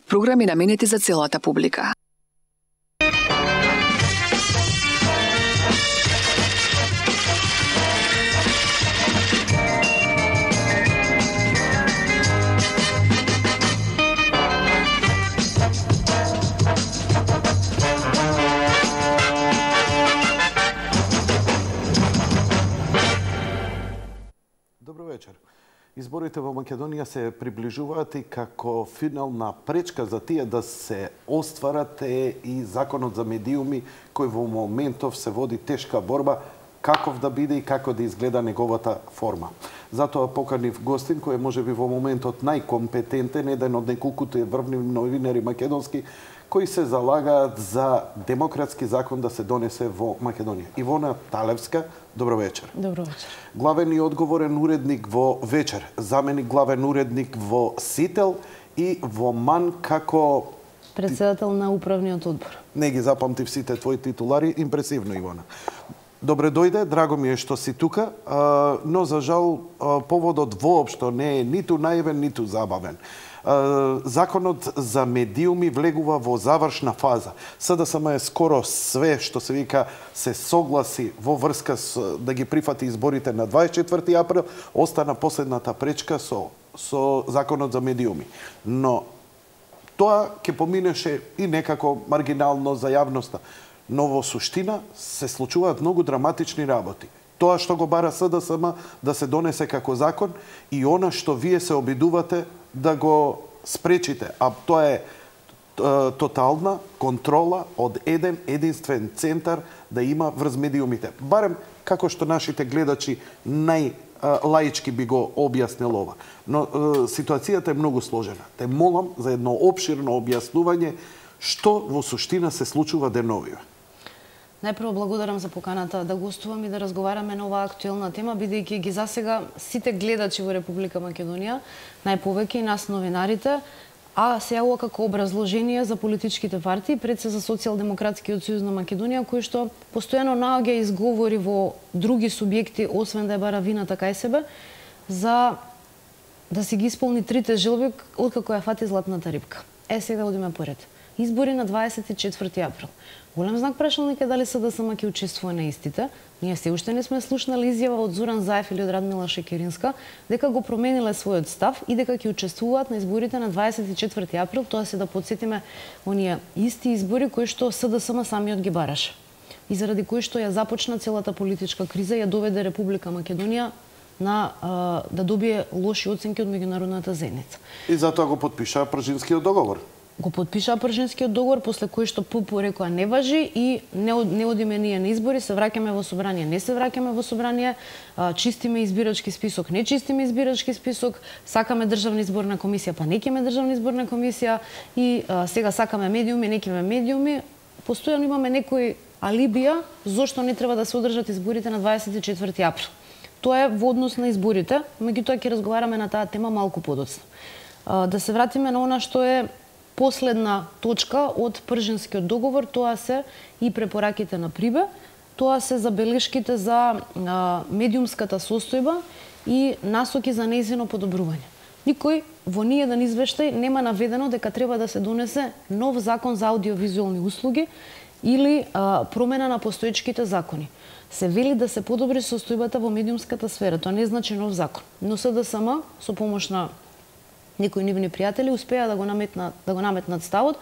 Програми наменети за целата публика. Добро вечер. Изборите во Македонија се приближуваат и како финална пречка за тие да се остварат е и законот за медиуми, кој во моментов се води тешка борба каков да биде и како да изгледа неговата форма. Затоа поканив гостин кој е можеби во моментот најкомпетентен, еден од неколкуто врвни новинари македонски кои се залагаат за демократски закон да се донесе во Македонија. Ивона Талевска, добро вечер. Добро вечер. Главен и одговорен уредник во Вечер, заменик главен уредник во Сител и во МАН како председател на управниот одбор. Не ги запамтив сите твои титулари, импресивно, Ивона. Добре дојде, драго ми е што си тука, но за жал поводот воопшто не е ниту наивен, ниту забавен. Законот за медиуми влегува во завршна фаза. СДСМ е скоро све што се вика се согласи во врска со да ги прифати изборите на 24 април, остана последната пречка со законот за медиуми. Но тоа ќе поминеше и некако маргинално за јавноста. Но во суштина се случуваат многу драматични работи. Тоа што го бара СДСМ да се донесе како закон и она што вие се обидувате да го спречите, а тоа е тотална контрола од еден единствен центар да има врз медиумите. Барем како што нашите гледачи најлаички би го објаснил ова. Но ситуацијата е многу сложена. Те молам за едно опширно објаснување што во суштина се случува деновиве. Најпрво благодарам за поканата да гостувам и да разговараме на оваа актуелна тема, бидејќи ги засега сите гледачи во Република Македонија, најповеќе и нас новинарите, а се јавува како образложение за политичките партии, пред се за Социјалдемократскиот сојуз на Македонија, кој што постојано наоѓа изговори во други субјекти, освен да ја бара вината кај себе, за да си ги исполни трите желби откако ја фати златната рибка. Сега одиме поред. Избори на 24 април. Голем знак прашалник е дали СДСМ ќе учествува на истите. Ние се уште не сме слушнали изјава од Зоран Заев или од Радмила Шекеринска дека го промениле својот став и дека ќе учествуваат на изборите на 24 април, тоа се да подсетиме оние исти избори кои што СДСМ самиот ги бараше. И заради кои што ја започна целата политичка криза, ја доведе Република Македонија на да добие лоши оценки од меѓународната заедница. И затоа го подпиша Пржинскиот договор. Го подпиша Пржинскиот договор, после кој што ПП рекоа не важи и не одиме ние на избори, се враќаме во собрание, не се враќаме во собрание, чистиме избирачки список, не чистиме избирачки список, сакаме државна изборна комисија, па не ќеме државна изборна комисија и сега сакаме медиуми, не ќеме медиуми. Постојано имаме некои алибија зошто не треба да се одржат изборите на 24 април. Тоа е во однос на изборите, меѓутоа ќе разговараме на таа тема малку подоцна. Да се вратиме на она што е последна точка од Пржинскиот договор, тоа се и препораките на Прибе, тоа се забелешките за медиумската состојба и насоки за нејзино подобрување. Никој во ниеден извештај нема наведено дека треба да се донесе нов закон за аудиовизуелни услуги или промена на постоечките закони. Се вели да се подобри состојбата во медиумската сфера, тоа не значи нов закон. Но СДСМ со помош на некои нивни пријатели успеа да го наметнат ставот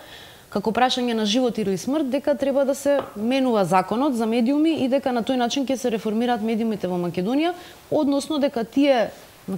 како прашање на живот или смрт дека треба да се менува законот за медиуми и дека на тој начин ќе се реформираат медиумите во Македонија, односно дека тие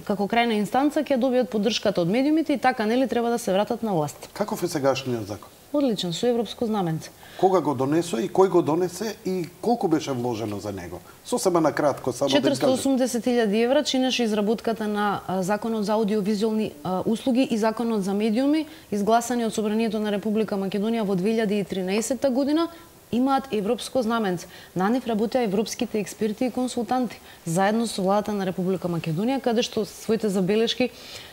како крајна инстанца ќе добијат поддршката од медиумите и така нели треба да се вратат на власт. Каков е сегашниот закон? Одличен, со европско знаменце. Кога го донесе и кој го донесе и колку беше вложено за него? Сосема на кратко само 480.000 евра чинеше изработката на законот за аудиовизуелни услуги и законот за медиуми, изгласани од Собранието на Република Македонија во 2013 година, имаат европско знаменце. На нив работеа европските експерти и консултанти, заедно со владата на Република Македонија, каде што своите забелешки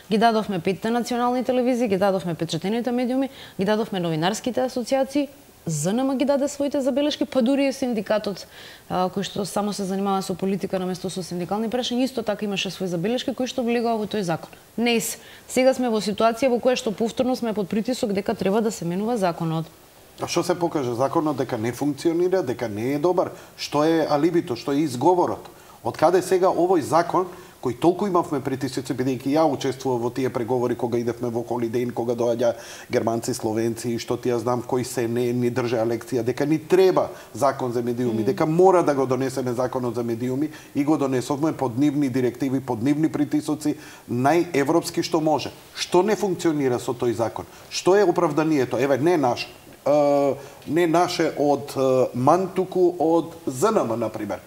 ги дадовме 5 национални телевизии, ги дадовме печатените медиуми, ги дадовме новинарските асоциации ЗНМ ги даде своите забелешки, па дури и синдикатот кој што само се занимава со политика наместо со синдикални прашања, исто така имаше свои забелешки кои што влегува во тој закон. Сега сме во ситуација во која што повторно сме под притисок дека треба да се менува законот. А што се покажа законот дека не функционира, дека не е добар? Што е алибито, што е изговорот? Од каде сега овој закон кој толку имавме притисоци, бидејќи ја учествував во тие преговори кога идевме во Холидејн, кога доаѓа германци, словенци и што ти ја знам кои се не ни држаа лекција дека ни треба закон за медиуми, дека мора да го донесеме законот за медиуми и го донесовме под нивни директиви, под нивни притисоци, најевропски што може. Што не функционира со тој закон? Што е оправданието? Еве, не наше од МАН, туку од ЗНМ, например.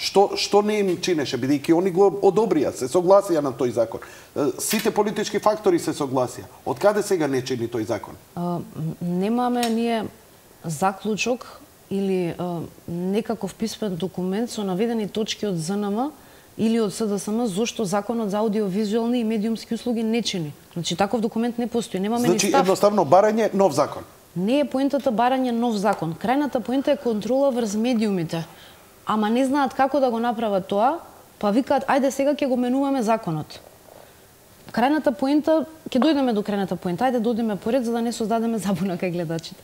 Што не им чинеше, бидејќи они го одобрија, се согласија на тој закон. Сите политички фактори се согласија. Од каде сега не чини тој закон? Немаме ние заклучок или некаков писмен документ со наведени точки од ЗНМ или од СДСМ зошто законот за аудиовизуелни и медиумски услуги не чини. Значи таков документ не постои. Немаме ни став. Значи едноставно барање нов закон. Не е поентата барање нов закон. Крајната поента е контрола врз медиумите. Ама не знаат како да го направат тоа, па викаат, ајде сега ќе го менуваме законот. Крајната поента, ќе дојдеме до крајната поента, ајде додиме поред за да не создадеме забуна кај гледачите.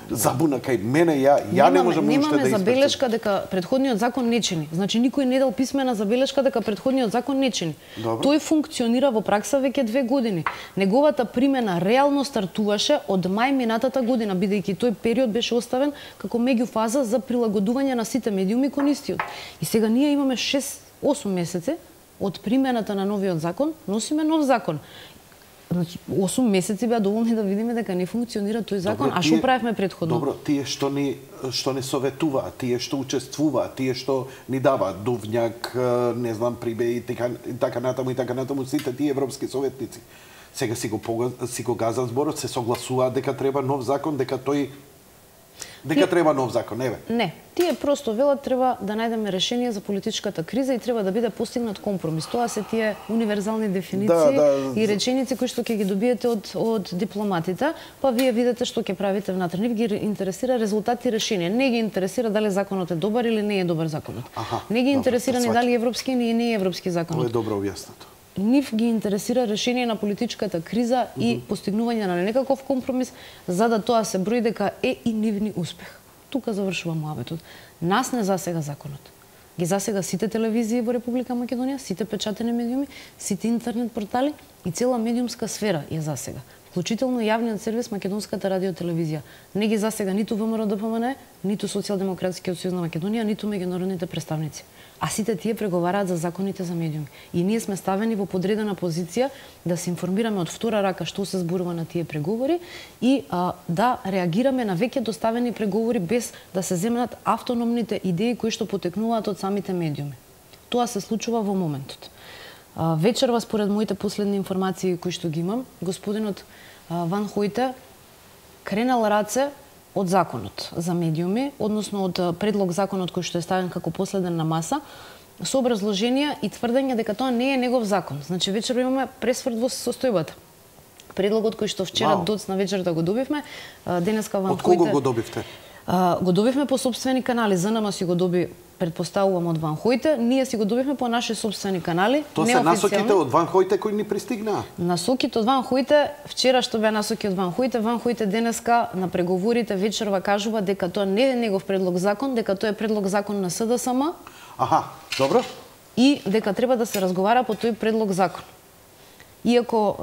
Забуна кај мене, ја не можам уште да немаме забелешка дека претходниот закон не чини. Значи никој не дал писмена забелешка дека претходниот закон не чини. Тој функционира во пракса веќе 2 години. Неговата примена реално стартуваше од мај минатата година, бидејќи тој период беше оставен како меѓуфаза за прилагодување на сите медиуми кон истиот. И сега ние имаме 6-8 месеци од примената на новиот закон, носиме нов закон. Значи, 8 месеци беа доволни да видиме дека не функционира тој закон, а што правевме претходно? Добро, тие што не советуваат, тие што учествуваат, тие што ни даваат Дувњак, не знам, Прибе и така натаму, сите тие европски советници. Сега си го газан зборот, се согласуваат дека треба нов закон, дека треба нов закон, еве. Не, тие просто велат треба да најдеме решение за политичката криза и треба да биде постигнат компромис. Тоа се тие универзални дефиниции и реченици кои што ќе ги добиете од дипломатите, па вие видите што ќе правите внатре. Нив ги интересира резултати и решение. Не ги интересира дали законот е добар или не е добар законот. Не ги интересира ни дали европски или не е европски законот. Тоа е добро објаснато. Нив ги интересира решение на политичката криза и постигнување на некаков компромис, за да тоа се брои дека е и нивни успех. Тука завршува муабетот. Нас не засега законот. Ги засега сите телевизии во Република Македонија, сите печатени медиуми, сите интернет портали и цела медиумска сфера ја засега. Вклучително јавниот сервис Македонската радиотелевизија. Не ги засега ниту ВМРО-ДПМН, ниту Социјалдемократскиот сојуз на Македонија, ниту меѓународните представници. А сите тие преговараат за законите за медиуми. И ние сме ставени во подредена позиција да се информираме од втора рака што се зборува на тие преговори и да реагираме на веќе доставени преговори без да се земнат автономните идеи кои што потекнуваат од самите медиуми. Тоа се случува во моментот. Вечерва, според моите последни информации кои што ги имам, господинот Ван Хојте кренал раце од законот за медиуми, односно од предлог законот кој што е ставен како последен на маса, со образложение и тврдење дека тоа не е негов закон. Значи вечерва имаме пресврт во состојбата. Предлогот кој што вчера доцна вечерта го добивме, денеска Ван Хојте... Од кого го добивте? Го добивме по собствени канали. ЗНМ си го доби, предпоставувам, од Ван Хојте. Ние си го добивме по наши собствени канали. Тоа се насоките од Ван Хојте кои ни пристигнаа? Насоките од Ван Хојте, вчера што беа насоки од Ван Хојте денеска на преговорите вечерва кажува дека тоа не е негов предлог закон, дека тоа е предлог закон на СДСМ. Аха, добро. И дека треба да се разговара по тој предлог закон. Иако,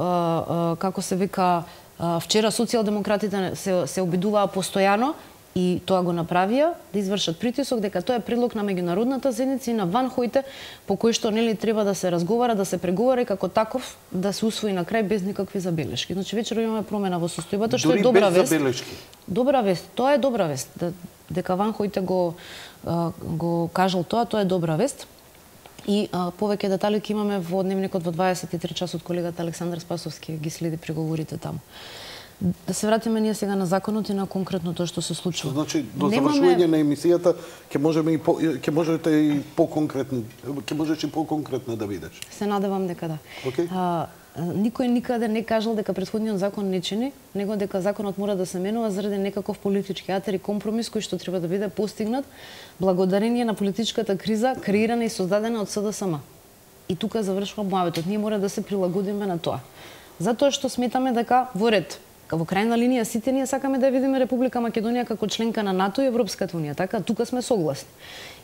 како се вика, вчера социјалдемократите се обидуваа постојано и тоа го направија, да извршат притисок дека тоа е предлог на меѓународната заедница и на Ван Хојте, по кој што нели треба да се разговара, да се преговара и како таков да се усвои на крај без никакви забелешки. Значи вечерва имаме промена во состојбата, што е добра вест. Дури без забелешки. Добра вест, тоа е добра вест. Дека Ван Хојте го кажал тоа е добра вест. И повеќе детали ќе имаме во дневникот во 23 часот, колегата Александар Спасовски ги следи преговорите таму. Да се вратиме ние сега на законот и на конкретно тоа што се случува. Значи до завршување на емисијата ќе можете и поконкретно да видиш. Се надевам дека да. никој никаде не кажал дека претходниот закон не чини, него дека законот мора да се менува заради некаков политички атер и компромис кој што треба да биде постигнат благодарение на политичката криза креирана и создадена од СДСМ. И тука завршува муабетот. Ние мора да се прилагодиме на тоа. Затоа што сметаме дека во ред, во крајна линија сите ние сакаме да видиме Република Македонија како членка на НАТО и Европската унија, така тука сме согласни.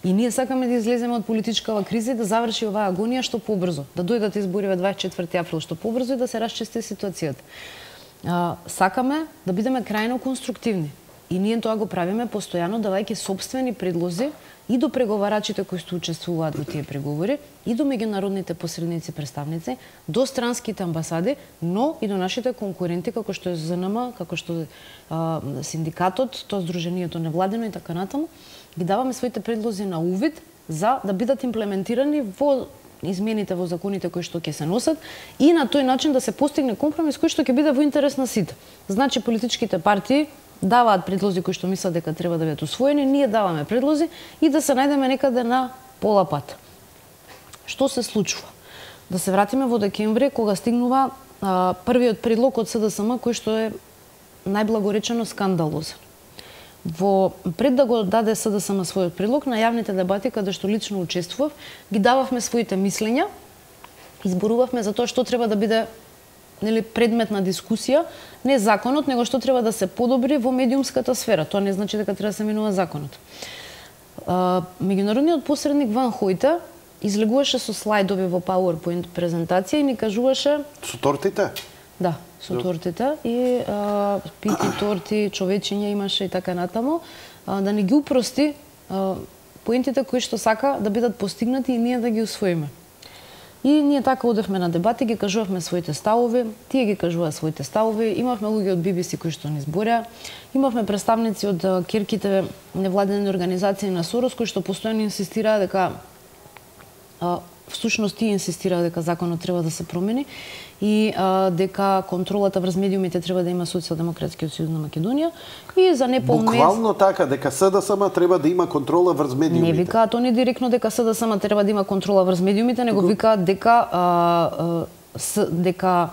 И ние сакаме да излеземе од политичкава криза и да заврши оваа агонија што побрзо, да дојдат избориве 24 април што побрзо и да се расчисти ситуацијата. Сакаме да бидеме крајно конструктивни. И ние тоа го правиме постојано давајќи сопствени предлози и до преговарачите кои што учествуваат во тие преговори, и до меѓународните посредници представници, до странските амбасади, но и до нашите конкуренти како што е ЗНМ, како што е синдикатот, тоа Сдруженијето невладино и така натаму, ги даваме своите предлози на увид за да бидат имплементирани во измените во законите кои што ќе се носат и на тој начин да се постигне компромис кој што ќе биде во интерес на сите. Значи политичките партии даваат предлози кои што мислат дека треба да бидат усвоени, ние даваме предлози и да се најдеме некаде на пола пат. Што се случува? Да се вратиме во декември кога стигнува првиот предлог од СДСМ кој што е најблагоречено скандалозен. Пред да го даде СДСМ својот предлог, на јавните дебати каде што лично учествував, ги дававме своите мислења, изборувавме за тоа што треба да биде предмет на дискусија, не законот, него што треба да се подобри во медиумската сфера. Тоа не значи дека треба да се менува законот. Меѓународниот посредник Ван Хојте излегуваше со слайдови во PowerPoint презентација и ни кажуваше... Со тортите? Да, со тортите и пити, торти, човечиња имаше и така натаму, да ни ги упрости поентите кои што сака да бидат постигнати и ние да ги усвоиме. И ние така одевме на дебати, ги кажувавме своите ставови, тие ги кажуваат своите ставови, имавме луѓе од BBC кои што ни зборија, имавме представници од керките невладени организации на Сорос кои што постојано инсистираа дека всушност тие инсистираа дека законот треба да се промени и дека контролата врз медиумите треба да има Социјалдемократскиот сојуз на Македонија и за неполн месец... Буквално така, дека СДСМ треба да има контрола врз медиумите. Не викаат они директно дека СДСМ треба да има контрола врз медиумите, него викаат дека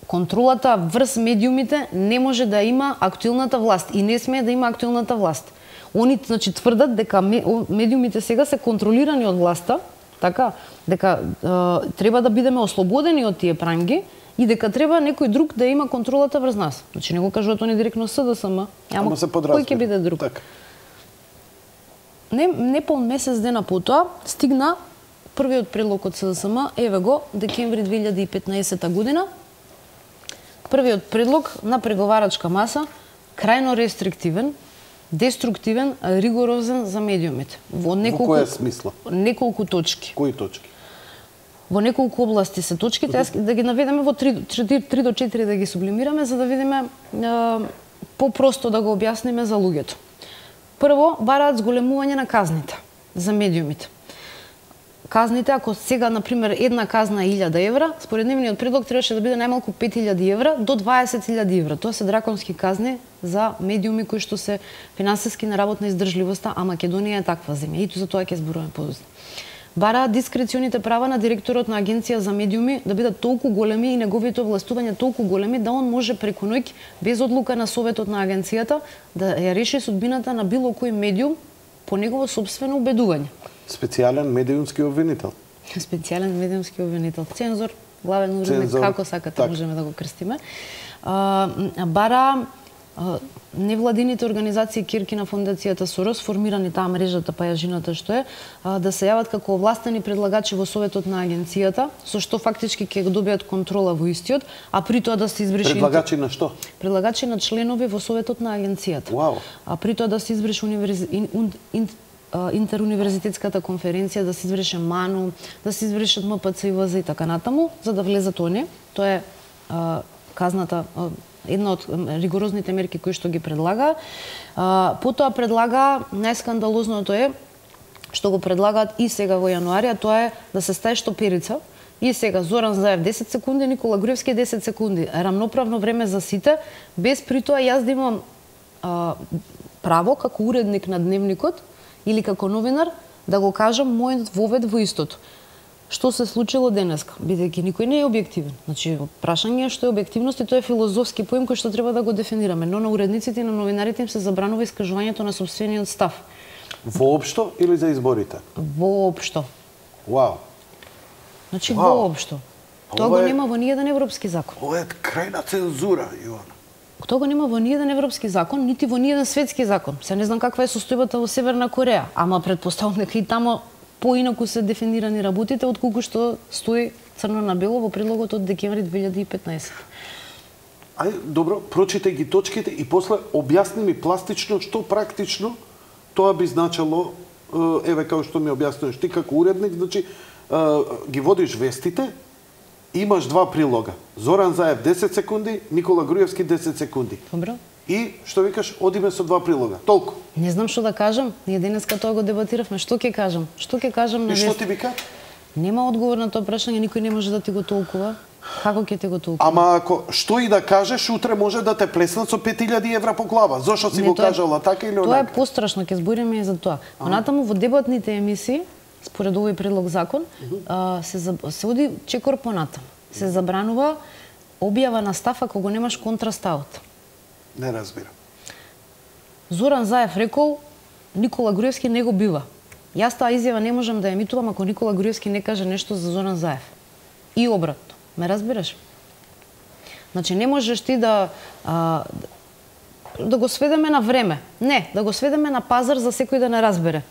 контролата врз медиумите не може да има актуелната власт и не смее да има актуелната власт. Они значи тврдат дека медиумите сега се контролирани од власта, така, дека треба да бидеме ослободени од тие пранги и дека треба некој друг да има контролата врз нас. Значи не го кажуваат они директно СДСМ, ама кој ќе биде друг? Так. Неполн месец дена потоа стигна првиот предлог од СДСМ, еве го, декември 2015 година. Првиот предлог на преговарачка маса, крајно рестриктивен, деструктивен, ригорозен за медиумите. Во која смисла? Неколку точки. Кои точки? Во неколку области се точките, да ги наведеме во 3 до 4 да ги сублимираме за да видиме попросто да го објасниме за луѓето. Прво, бараат зголемување на казните за медиумите. Казните, ако сега, например, една казна е 1000 евра, според нивниот предлог требаше да биде најмалку 5000 евра до 20.000 евра. Тоа се драконски казни за медиуми кои што се финансиски на работна издржливоста, а Македонија е таква земја. Ито за тоа ќе зборуваме подоцна. Бараат дискреционите права на директорот на Агенција за медиуми да бидат толку големи и неговите овластувања толку големи да он може преку ноќ без одлука на советот на агенцијата да ја реши судбината на било кој медиум по негово сопствено убедување. Специјален медиумски обвинител. Специјален медиумски обвинител. Цензор, главен уредник, како сакате можеме да го крстиме. Бара невладините организации кирки на фондацијата Сорос, формирани таа мрежата пајажината што е, да се јават како овластени предлагачи во советот на агенцијата, со што фактички ќе добијат контрола во истиот, а при тоа да се изврши предлагачи на што? Предлагачи на членови во советот на агенцијата. Вау. А при тоа да се изврши интеруниверзитетската конференција, да се изврши МАНУ, да се извршат МПЦ и ВЗ и така натаму, за да влезат они. Тоа е казната, една од ригорозните мерки кои што ги предлага. Потоа предлага, најскандалозното е, што го предлагаат и сега во јануари, тоа е да се стае штоперица. И сега Зоран Заев 10 секунди, Никола Груевски 10 секунди. Рамноправно време за сите, без при тоа јас да имам право како уредник на Дневникот или како новинар да го кажам мојот вовед во истото. што се случило денеска, бидејќи никој не е објективен. Значи, прашање е што е објективност и тоа е филозофски поим кој што треба да го дефинираме, но на уредниците и на новинарите им се забранува искажувањето на сопствениот став. Воопшто или за изборите? Воопшто. Вау. Значи, воопшто. Тоа го нема во ниеден европски закон. Ова е крајна цензура, Јована. Тоа го нема во ниеден европски закон, нити во ниеден светски закон. Се не знам каква е состојбата во Северна Кореја, ама претпоставувам дека и тамо поинаку се дефинирани работите отколку што стои црно на бело во прилогот од декември 2015. Ај, добро, прочитај ги точките и после објасни ми пластично што практично тоа би значело, еве како што ми објаснуваш ти како уредник, значи ги водиш вестите, имаш два прилога. Зоран Заев 10 секунди, Никола Груевски 10 секунди. Добро. И што викаш, одиме со два прилога. Толку. Не знам што да кажам. Ние денеска тоа го дебатиравме. Што ќе кажам? Што ќе кажам на И што ти вика? Нема одговор на тоа прашање, никој не може да ти го толкува. Како ќе ти го толкува? Ама ако што и да кажеш, утре може да те плеснат со 5000 евра по глава. Зошто си го кажала така или онака? Тоа е пострашно, ќе збориме и за тоа. Понатаму во дебатните емисии, според овој предлог закон, се оди чекор понатаму. Се забранува објава на став ако го немаш контраставот. Не разбирам. Зоран Заев рекол, Никола Груевски не го бива. Јас таа изјава не можам да ја емитувам ако Никола Груевски не каже нешто за Зоран Заев. И обратно. Ме разбираш? Значи не можеш ти да го сведеме на време. Не, да го сведеме на пазар за секој да не разбере.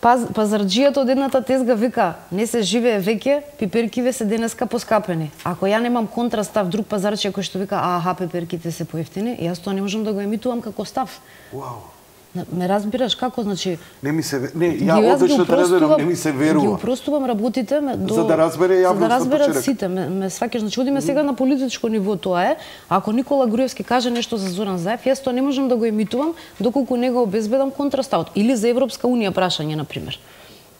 Пазарджијата од едната тезга вика, не се живее веќе, пиперкиве се денеска поскапени. Ако ја немам контрастав друг пазарчија кој што вика, аха, пиперките се поевтини, јас тоа не можам да го емитувам како став. Вау. Ме разбираш како, значи... Не ми се ја одлично те разбирам, не ми се верува. Ги упростувам работите за да разбере јавноста, за да разберат сите. Ме сваќаш, значи одиме сега на политичко ниво, тоа е. Ако Никола Груевски каже нешто за Зоран Заев, јас тоа не можам да го емитувам доколку не го обезбедам контраставот. Или за Европска унија прашање, на пример.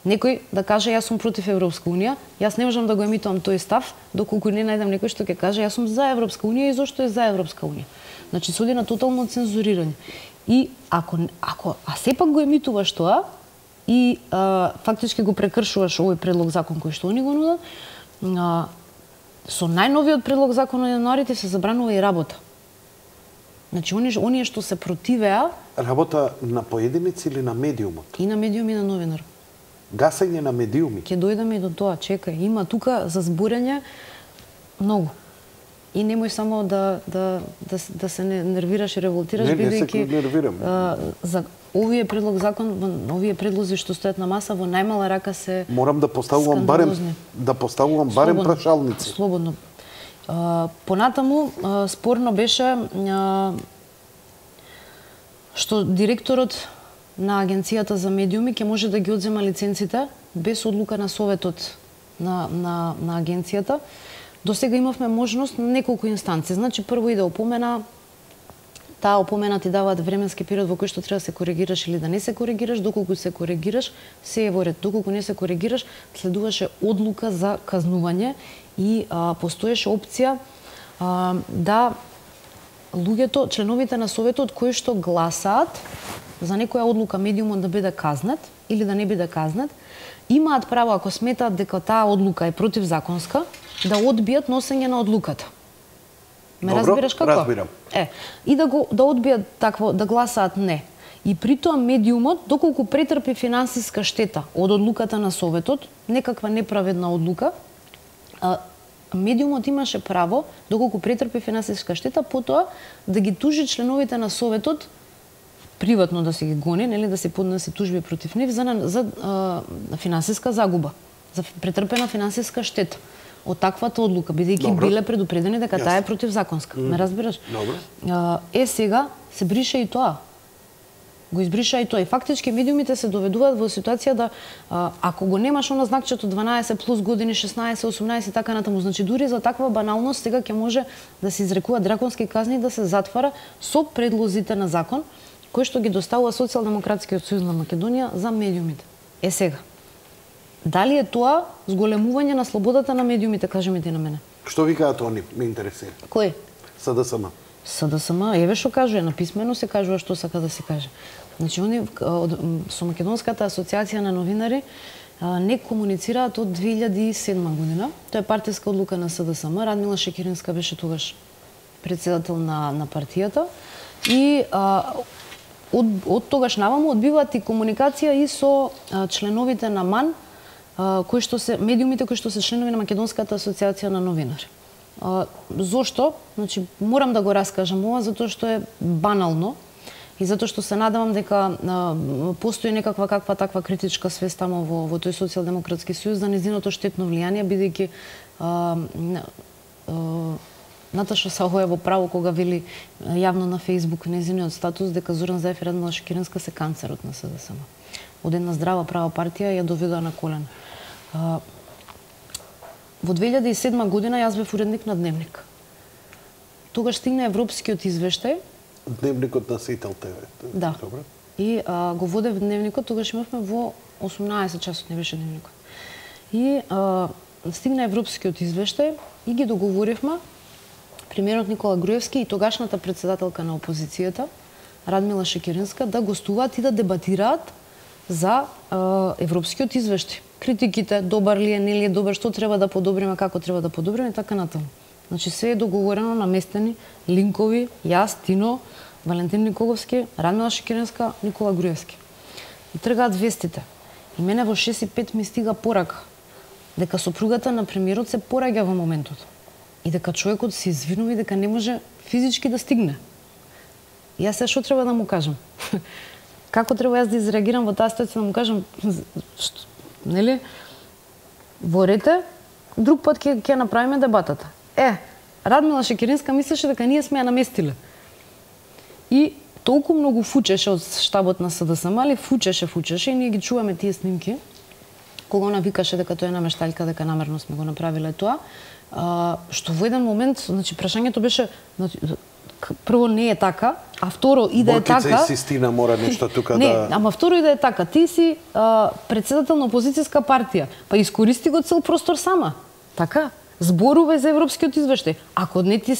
Некој да каже јас сум против Европска унија, јас не можам да го емитувам тој став доколку не најдам некој што ќе каже јас сум за Европска унија и зошто е за Европска унија. Значи се оди на тотално цензурирање. И ако сепак го емитуваш тоа и фактички го прекршуваш овој предлог закон кој што они го нудат, со најновиот предлог закон на јануарите се забранува и работа. Значи оние што се противеа работа на поединици или на медиумот? И на медиум и на новинар. Гасење на медиуми. Ќе дојдеме и до тоа, чекај, има тука за зборење многу. И немој само да се нервираш и револтираш, бидејќи за овие предлог закон, овие предлози што стојат на маса во најмала рака се морам да поставувам барем прашалници. Слободно. Понатаму спорно беше што директорот на Агенцијата за медиуми ќе може да ги одзема лиценците без одлука на советот на агенцијата. До сега имавме можност на неколку инстанции. Значи, прво иде опомена, таа опомена ти даваат временски период во кој што треба да се коригираш или да не се коригираш, доколку се коригираш, се е во ред. Доколку не се коригираш, следуваше одлука за казнување и постоеше опција да луѓето, членовите на советот кои што гласаат за некоја одлука медиумот да биде казнет или да не биде казнет, имаат право, ако сметаат дека таа одлука е противзаконска, да одбијат носење на одлуката. Ме разбираш како? Разбирам. И да одбијат такво, да гласаат не. И при тоа медиумот, доколку претрпи финансиска штета од одлуката на советот, некаква неправедна одлука, медиумот имаше право, доколку претрпи финансиска штета, потоа да ги тужи членовите на советот приватно да се ги гони, нели, да се поднесе тужби против нив за финансиска загуба, за претрпена финансиска штета од таквата одлука, бидејќи биле предупредени дека таа е противзаконска. Ме разбираш? Добро. Сега се брише и тоа. Го избриша и тоа. И фактички медиумите се доведуваат во ситуација да ако го немаш она знакчето 12 плюс години, 16, 18 така натаму, значи дури за таква баналност сега ќе може да се изрекува драконски казни и да се затвара со предлозите на закон кој што ги доставува Социјалдемократскиот сојуз на Македонија за медиумите. Сега. Дали е тоа зголемување на слободата на медиумите, кажи ми ти на мене? Што викаат они, ме интересира. Кој? СДСМ. СДСМ, еве што кажува, написмено се кажува што сака да се каже. Значи, они со Македонската асоциација на новинари не комуницираат од 2007 година. Тоа е партиска одлука на СДСМ. Радмила Шекеринска беше тогаш председател на партијата и од тогаш наваму одбиваат и комуникација и со членовите на МАН, кои што се медиумите кои што се членови на Македонската асоциација на новинари. Зошто? Значи морам да го раскажам ова затоа што е банално и затоа што се надевам дека постои некаква таква критичка свест тамо во тој социјалдемократски сојуз за незиното штетно влијание, бидејќи Наташа Саоја во право кога вели јавно на Facebook незиниот статус дека Зоран Заев и Радмила Шекеринска се канцерот на СДСМ. Од една здрава права партија ја доведоа на колена. Во 2007 година јас бев уредник на Дневник. Тогаш стигна европскиот извештај. Дневникот на Сител ТВ. Да. Добре. И го водев Дневникот, тогаш имавме во 18 часот, не беше Дневникот. И стигна европскиот извештај и ги договоривме премиерот Никола Груевски и тогашната председателка на опозицијата Радмила Шекеринска да гостуваат и да дебатираат за европскиот извештај. Критиките, добар ли е, не ли е добар, што треба да подобриме, како треба да подобриме и така натаму. Значи се е договорено, наместени линкови, јас, Тино, Валентин Николовски, Радмила Шекеринска, Никола Груевски. И тргаат вестите. И мене во 6:05 ми стига порака дека сопругата на премиерот се пораѓа во моментот. И дека човекот се извинува и дека не може физички да стигне. И јас што треба да му кажам? Како треба јас да изреагирам во таа ситуација да му кажам, нели? Во рете, друг пат ќе направиме дебатата. Радмила Шекеринска мислеше дека ние сме ја наместиле. И толку многу фучеше од штабот на СДСМ, али фучеше и ние ги чуваме тие снимки. Кога она викаше дека тоа е намешталка, дека намерно сме го направиле тоа, што во еден момент, значи прашањето беше, значи, прво не е така, а второ и да е така. Боркица и Систина мора нешто тука не, да. Ама второ и да е така. Ти си председател на опозицијска партија, па искористи го цел простор сама. Така? Зборуве за европскиот извештај. Ако не ти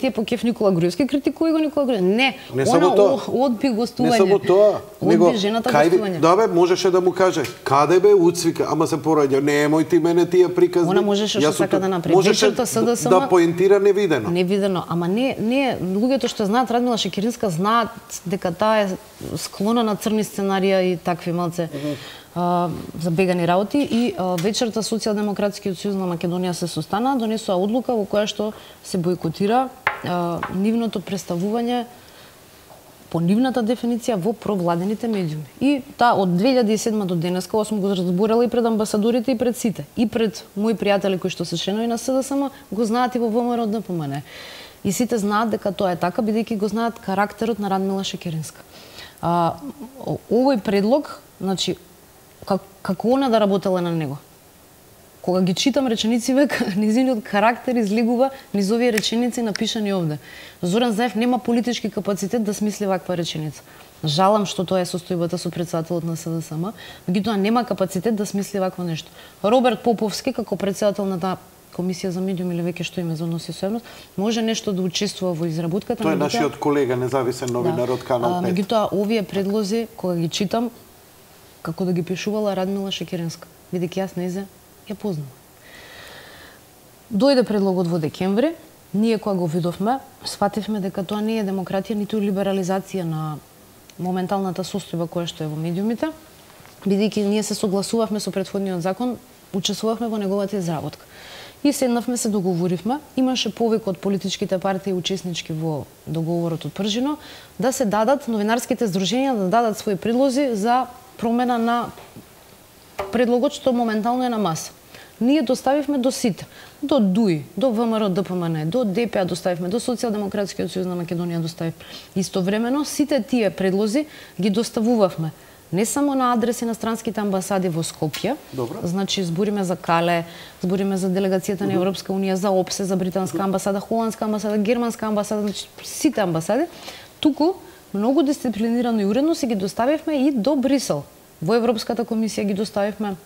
е по кеф Никола Груевски, критикуј го Никола Груевски. Не она одби гостување. Не само тоа, него жената гостување. Да можеше да му каже, каде бе уцвика, ама се пораѓа, немој ти мене тие приказни. Она можеше што сака да направи. Можеше да поентира невидено. Невидено, ама не луѓето што знаат Радмила Шекеринска знаат дека таа е склона на црни сценарија и такви малце забегани работи и вечерта Социјалдемократскиот сојуз на Македонија се состана, донесоа одлука во која што се бойкотира нивното представување по нивната дефиниција во провладените медиуми. И таа од 2007 до денеска, ова сум го разборала и пред амбасадорите и пред сите, и пред мои пријатели кои што се членови на СДСМ, го знаат и во ВМРО ДПМН. И сите знаат дека тоа е така, бидејќи го знаат карактерот на Радмила Шекеринска. Овој предлог, значи, како она да работела на него. Кога ги читам реченициве, низиниот карактер излегува низ овие реченици напишани овде. Зоран Заев нема политички капацитет да смисли ваква реченица. Жалам што тоа е состојбата со председателот на СДСМ, меѓутоа нема капацитет да смисли вакво нешто. Роберт Поповски, како председател на таа Комисија за медиуми или веќе што име за односи со јавност, може нешто да учествува во изработката. Тој е нашиот колега, независен новинар од Канал 5. Меѓутоа, овие предлози, кога ги читам, како да ги пишувала Радмила Шекеринска, бидејќи јас нејзе ја познам. Дојде предлогот во декември, ние кога го видовме, сфативме дека тоа не е демократија, ниту либерализација на моменталната состојба која што е во медиумите, бидејќи ние се согласувавме со претходниот закон, учествувавме во неговата изработка. И седнавме, се договоривме, имаше повик од политичките партии учеснички во договорот од Пржино, да се дадат новинарските здруженија да дадат своји предлози за промена на предлогот што моментално е на маса. Ние доставивме до сите, до ДУИ, до ВМРО ДПМН, до ДПА доставивме, до Социјалдемократскиот сојуз на Македонија доставивме. Истовремено сите тие предлози ги доставувавме не само на адреси на странските амбасади во Скопје, значи збориме за Кале, збориме за делегацијата на Европска унија, за ОПСЕ, за британска амбасада, холандска амбасада, германска амбасада, значи сите амбасади, туку многу дисциплинирано и уредно си ги доставивме и до Брисел. Во Европската комисија ги доставивме,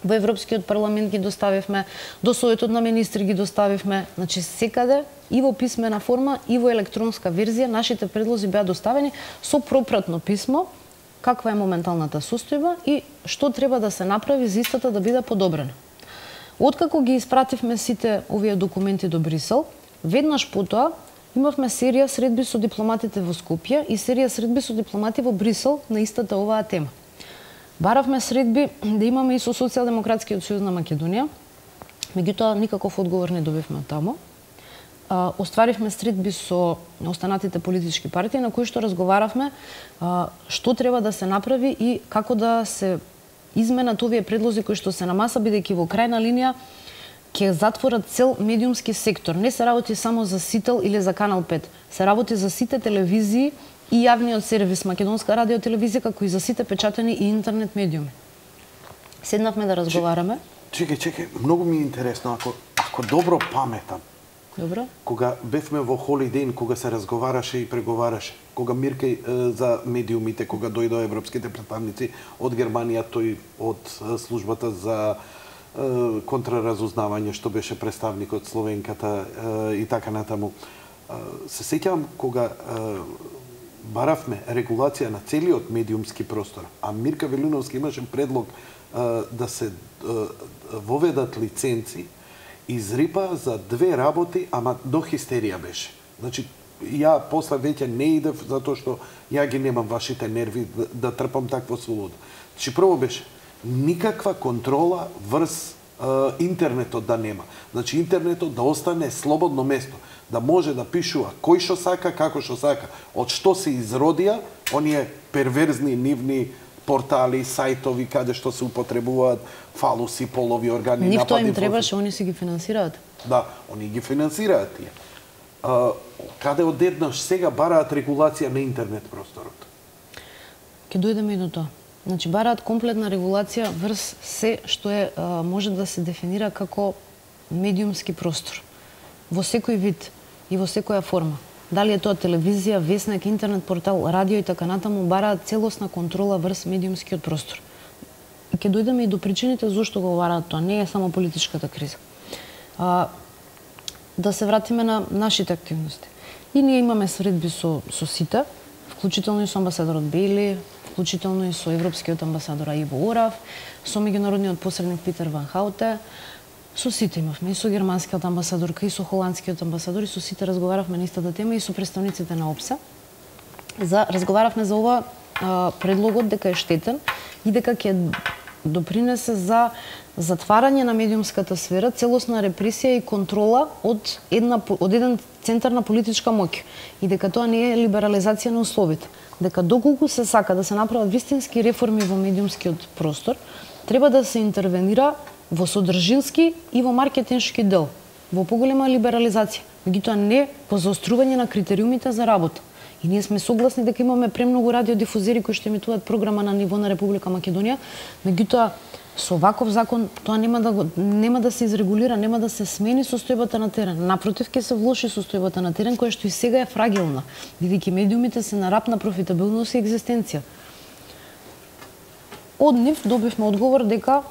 во Европскиот парламент ги доставивме, до Советот на министри ги доставивме, значи секаде и во писмена форма и во електронска верзија нашите предлози беа доставени со пропратно писмо каква е моменталната состојба и што треба да се направи за истата да биде подобрена. Откако ги испративме сите овие документи до Брисел, веднаш потоа имавме серија средби со дипломатите во Скопје и серија средби со дипломати во Брисел на истата оваа тема. Баравме средби да имаме и со Социјалдемократскиот сојуз на Македонија, меѓутоа никаков одговор не добивме таму. Остваривме средби со останатите политички партии на кои што разговаравме што треба да се направи и како да се изменат овие предлози кои што се на маса, бидејќи во крајна линија ќе затворат цел медиумски сектор. Не се работи само за Сител или за Канал 5. Се работи за сите телевизии и јавниот сервис Македонска радиотелевизија, како и за сите печатени и интернет медиуми. Седнавме да разговараме. Чекај, многу ми е интересно, ако добро паметам. Добро. Кога бевме во Холидейн, кога се разговараше и преговараше, кога Мирка за медиумите, кога дојдоа европските представници од Германија, тој од службата за контраразузнавање, што беше представникот Словенката и така натаму. Се сеќавам кога баравме регулација на целиот медиумски простор, а Мирка Велиновски имаше предлог да се воведат лиценци, изрипа за 2 работи, ама до хистерија беше. Значи, ја после веќе не идев затоа што ја ги немам вашите нерви да трпам такво слобода. Значи, прво беше никаква контрола врз интернетот да нема. Значи, интернетот да остане слободно место, да може да пишува кој што сака, како што сака, од што се изродија оние перверзни нивни портали, сајтови, каде што се употребуваат фалуси, полови органи, напади. Нив тоа им требаше, они си ги финансираат. Да, они ги финансираат тие. Каде одеднаш сега бараат регулација на интернет просторот? Ке дојдеме и до тоа. Значи, бараат комплетна регулација врз се што може да се дефинира како медиумски простор. Во секој вид и во секоја форма. Дали е тоа телевизија, весник, интернет портал, радио и така натаму, бараат целосна контрола врз медиумскиот простор. И ќе дојдеме и до причините зошто го бараат тоа. Не е само политичката криза. Да се вратиме на нашите активности. И ние имаме средби со сите, вклучително и со амбасадорот Бейли, вклучително и со европскиот амбасадор Иво Орав, со меѓународниот посредник Питер Ван Хауте, со сите имавме, и со германскиот амбасадорка, и со холандскиот амбасадор, и со сите разговаравме на истата тема, и со представниците на ОПСЕ. Разговаравме за ова предлогот дека е штетен и дека ќе допринесе за затварање на медиумската сфера, целосна репресија и контрола од еден центар на политичка моќ. И дека тоа не е либерализација на условите. Дека доколку се сака да се направат вистински реформи во медиумскиот простор, треба да се интервенира во содржински и во маркетиншки дел, во поголема либерализација, меѓутоа не по заострување на критериумите за работа. И ние сме согласни дека имаме премногу радиодифузери кои што емитуваат програма на ниво на Република Македонија, меѓутоа со ваков закон тоа нема да се изрегулира, нема да се смени состојбата на терен. Напротив, ќе се влоши состојбата на терен, која што и сега е фрагилна, бидејќи медиумите се на рап на профитабилност и екзистенција. Од нив добивме одговор дека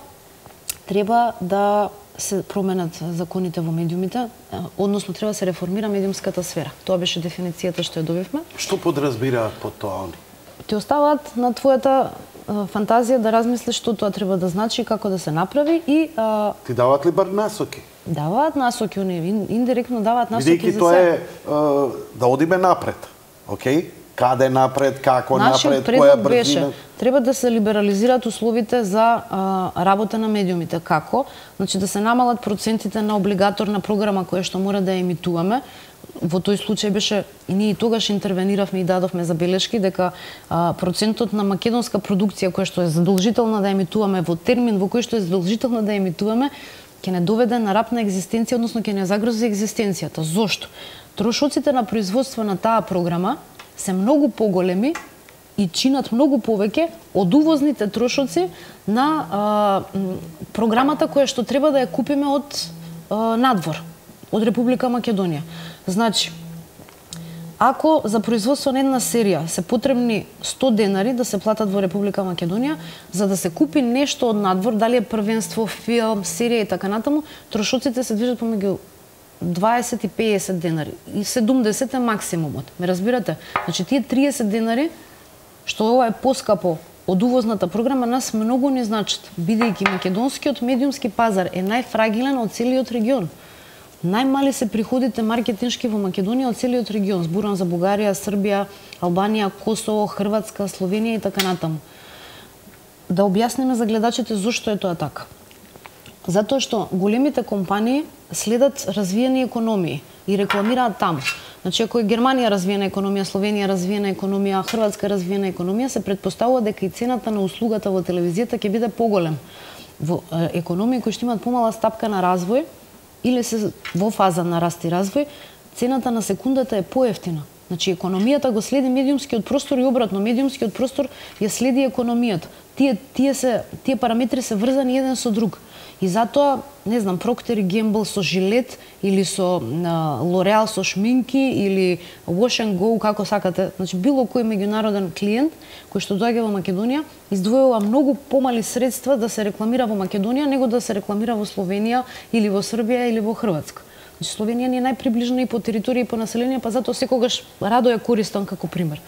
треба да се променат законите во медиумите, односно треба да се реформира медиумската сфера. Тоа беше дефиницијата што ја добивме. Што подразбираат под тоа они? Те оставаат на твојата фантазија да размислиш што тоа треба да значи и како да се направи и Ти даваат ли бар насоки? Даваат насоки, они индиректно даваат насоки бидејќи за тоа се. е да одиме напред. Океј? Каде напред, како Нашиот напред, која предлог беше брзина? треба да се либерализираат условите за работа на медиумите. Како? Значи да се намалат процентите на облигаторна програма која што мора да ја емитуваме. Во тој случај беше и ние тогаш интервениравме и дадовме забелешки дека процентот на македонска продукција која што е задолжителна да емитуваме во термин во кој што е задолжителна да емитуваме ќе не доведе на рап на екзистенција, односно ќе не загрози екзистенцијата. Зошто? Трошоците на производство на таа програма се многу поголеми и чинат многу повеќе од увозните трошоци на програмата која што треба да ја купиме од надвор, од Република Македонија. Значи, ако за производство на една серија се потребни 100 денари да се платат во Република Македонија, за да се купи нешто од надвор, дали е првенство, филм, серија и така натаму, трошоците се движат помеѓу 20 и 50 денари. И 70 е максимумот. Ме разбирате? Значи, тие 30 денари што ова е поскапо од увозната програма, нас многу не значат, бидејќи македонскиот медиумски пазар е најфрагилен од целиот регион. Најмали се приходите маркетиншки во Македонија од целиот регион. Зборувам за Бугарија, Србија, Албанија, Косово, Хрватска, Словенија и така натаму. Да објасниме за гледачите зошто е тоа така. Затоа што големите компании следат развиени економии и рекламираат таму. Значи, ако е Германија развиена економија, Словенија развиена економија, Хрватска развиена економија, се претпоставува дека и цената на услугата во телевизијата ќе биде поголем. Во економии кои што имаат помала стапка на развој или се во фаза на раст и развој, цената на секундата е поевтина. Значи, економијата го следи медиумскиот простор и обратно, медиумскиот простор ја следи економијата. Тие параметри се врзани еден со друг. И затоа, не знам, Procter & Gamble со жилет или со L'Oreal со шминки или Wash and Go, како сакате, значи било кој меѓународен клиент кој што доаѓа во Македонија, издвојува многу помали средства да се рекламира во Македонија, него да се рекламира во Словенија или во Србија или во Хрватска. Значи, Словенија ни е најприближена и по територија и по население, па затоа секогаш радо ја користам како пример.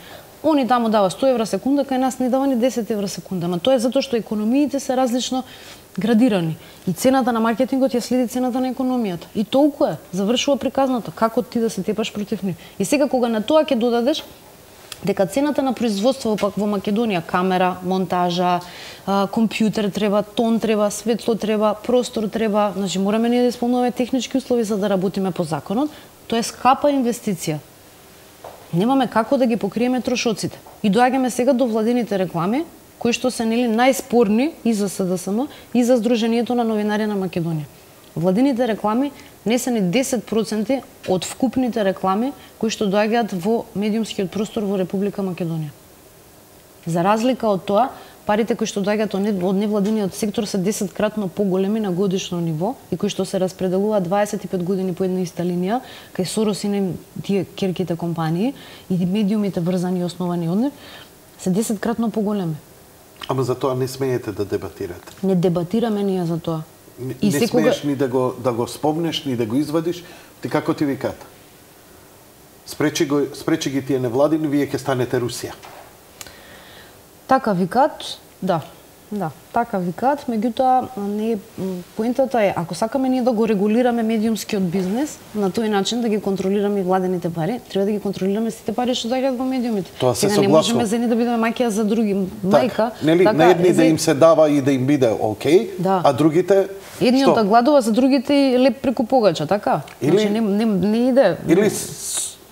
Они таму дава 100 евра секунда, кај нас не дава ни 10 евра секунда. Ама тоа е затоа што економиите се различно градирани. И цената на маркетингот ја следи цената на економијата. И толку е. Завршува приказната. Како ти да се тепаш против нив? И сега кога на тоа ќе додадеш дека цената на производство во Македонија, камера, монтажа, компјутер треба, тон треба, светло треба, простор треба, значи мораме ние да исполнуваме технички услови за да работиме по законот, тоа е скапа инвестиција. Немаме како да ги покриеме трошоците. И доаѓаме сега до владините реклами, кои што се нели најспорни и за СДСМ и за Сдруженијето на новинари на Македонија. Владините реклами не се ни 10% од вкупните реклами кои што доаѓаат во медиумскиот простор во Република Македонија. За разлика од тоа, парите кои што доаѓаат од невладиниот сектор се 10-кратно поголеми на годишно ниво и кои што се распределуваат 25 години по една иста линија, кај Сорос и тие керките компании и медиумите врзани и основани од нив, се 10-кратно поголеми. Ама за тоа не смеете да дебатирате. Не дебатираме ние за тоа. Не смееш ни да го спомнеш, ни да го извадиш, ти како ти викаат? Спречи ги тие невладини, вие ќе станете Русија. Така викаат, да, така викаат, меѓутоа не поентата е, ако сакаме ние да го регулираме медиумскиот бизнес, на тој начин да ги контролираме и владените пари, треба да ги контролираме сите пари што доаѓаат во медиумите. Тоа се сега не можеме за едни да бидеме мајка за други мајка. Нели, на едни да им се дава и да им биде окей, а другите едниот да гладува, за другите и леп преку погача, така? Значи не иде. Или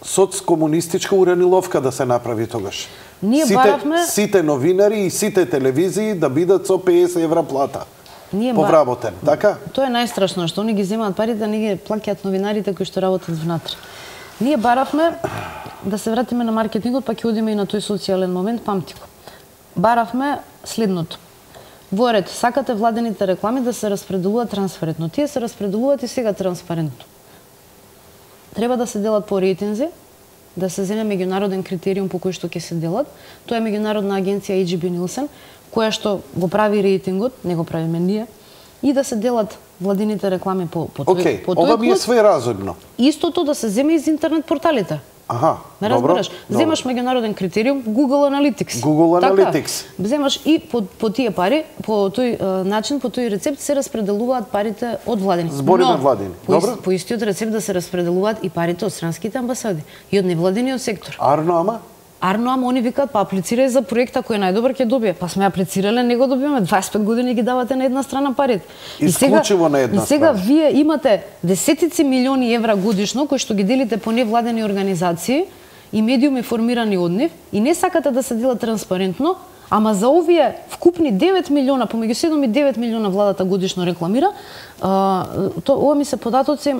соцкомунистичка ураниловка да се направи тогаш. Ние баравме сите новинари и сите телевизии да бидат со 50 евра плата. Повработен, така? Тоа е најстрашно, што они ги земаат парите, не ги плаќаат новинарите кои што работат внатре. Ние баравме, да се вратиме на маркетингот, па ќе одиме и на тој социјален момент, памти го. Баравме следното. Во ред, сакате владените реклами да се распределуваат трансферентно. Тие се распределуваат и сега транспарентно. Треба да се делат по рейтинзи, да се земе меѓународен критериум по кој што ќе се делат. Тоа е меѓународна агенција AGB Nielsen, која што го прави рейтингот, не го правиме ние, и да се делат владините реклами по тој ова ми е све разумно. Истото да се земе из интернет порталите. Аха, ме разбираш? Земаш меѓународен критериум, Google Analytics. Google Analytics. Земаш и по тие пари, по тој начин, по тој рецепт се распределуваат парите од владини. Збориме владини. Добро. По истиот рецепт да се распределуваат и парите од странските амбасади и од невладиниот сектор. Арно, ама они викаат, па аплицирај за проекта кој е најдобар ќе добие. Па сме аплицирале, не го добиваме. 25 години ги давате на една страна парите. Исклучиво на една страна. И сега вие имате десетици милиони евра годишно кои што ги делите по невладени организации и медиуми формирани од нив и не сакате да се дела транспарентно, ама за овие вкупни 9 милиона, помеѓу 7 и 9 милиона владата годишно рекламира, ова ми се податоци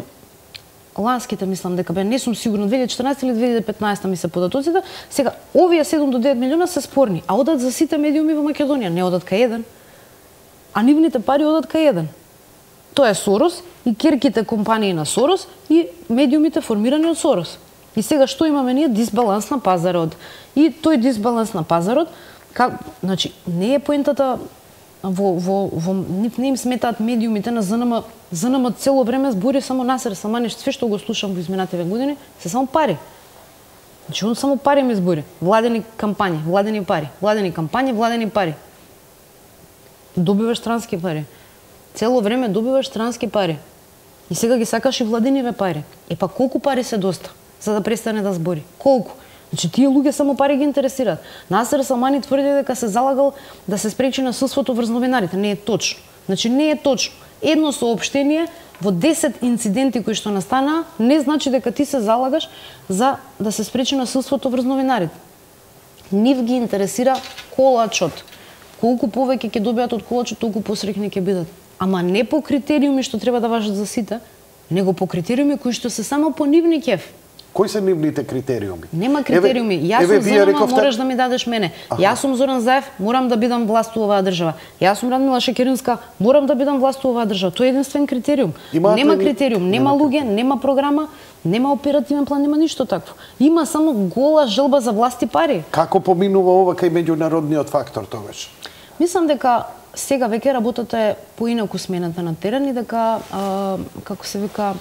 ланските, мислам дека бе, не сум сигурна, 2014 или 2015 ми се податоците. Сега, овие 7 до 9 милиона се спорни, а одат за сите медиуми во Македонија, не одат кај еден. А нивните пари одат кај еден. Тоа е Сорос и керките компании на Сорос и медиумите формирани од Сорос. И сега што имаме ние? Дисбаланс на пазарот. И тој дисбаланс на пазарот, значи, не е поентата не им сметаат медиумите на ЗНМ. ЗНМ цело време збори само Насер Саманиш, све што го слушам во изминативе години, се само пари. Значи он само пари ми збори. Владени кампањи, владени пари, владени кампањи, владени пари. Добиваш странски пари. Цело време добиваш странски пари. И сега ги сакаш и владениве пари. Е па колку пари се доста за да престане да збори? Колку? Значи тие луѓе само пари ги интересираат. Насер Салмани тврди дека се залагал да се спречи насилството врз новинарите. Не е точно. Значи не е точно. Едно соопштение во 10 инциденти кои што настанаа не значи дека ти се залагаш за да се спречи насилството врз новинарите. Нив ги интересира колачот. Колку повеќе ќе добијат од колачот, толку посреќни ќе бидат. Ама не по критериуми што треба да важат за сите, него по критериуми кои што се само по нивни кеф. Кои се нивните критериуми? Нема критериуми. Јас сум Зоран, мораш да ми дадеш мене. Јас сум Зоран Заев, морам да бидам власт у оваа држава. Јас сум Радмила Шекеринска, морам да бидам власт у оваа држава. Тоа е единствен критериум. Нема критериум, нема луѓе, нема програма, нема оперативен план, нема ништо такво. Има само гола желба за власт и пари. Како поминува ова кај меѓународниот фактор тогаш? Мислам дека сега веќе работата е поинаку смената на терен и дека како се вика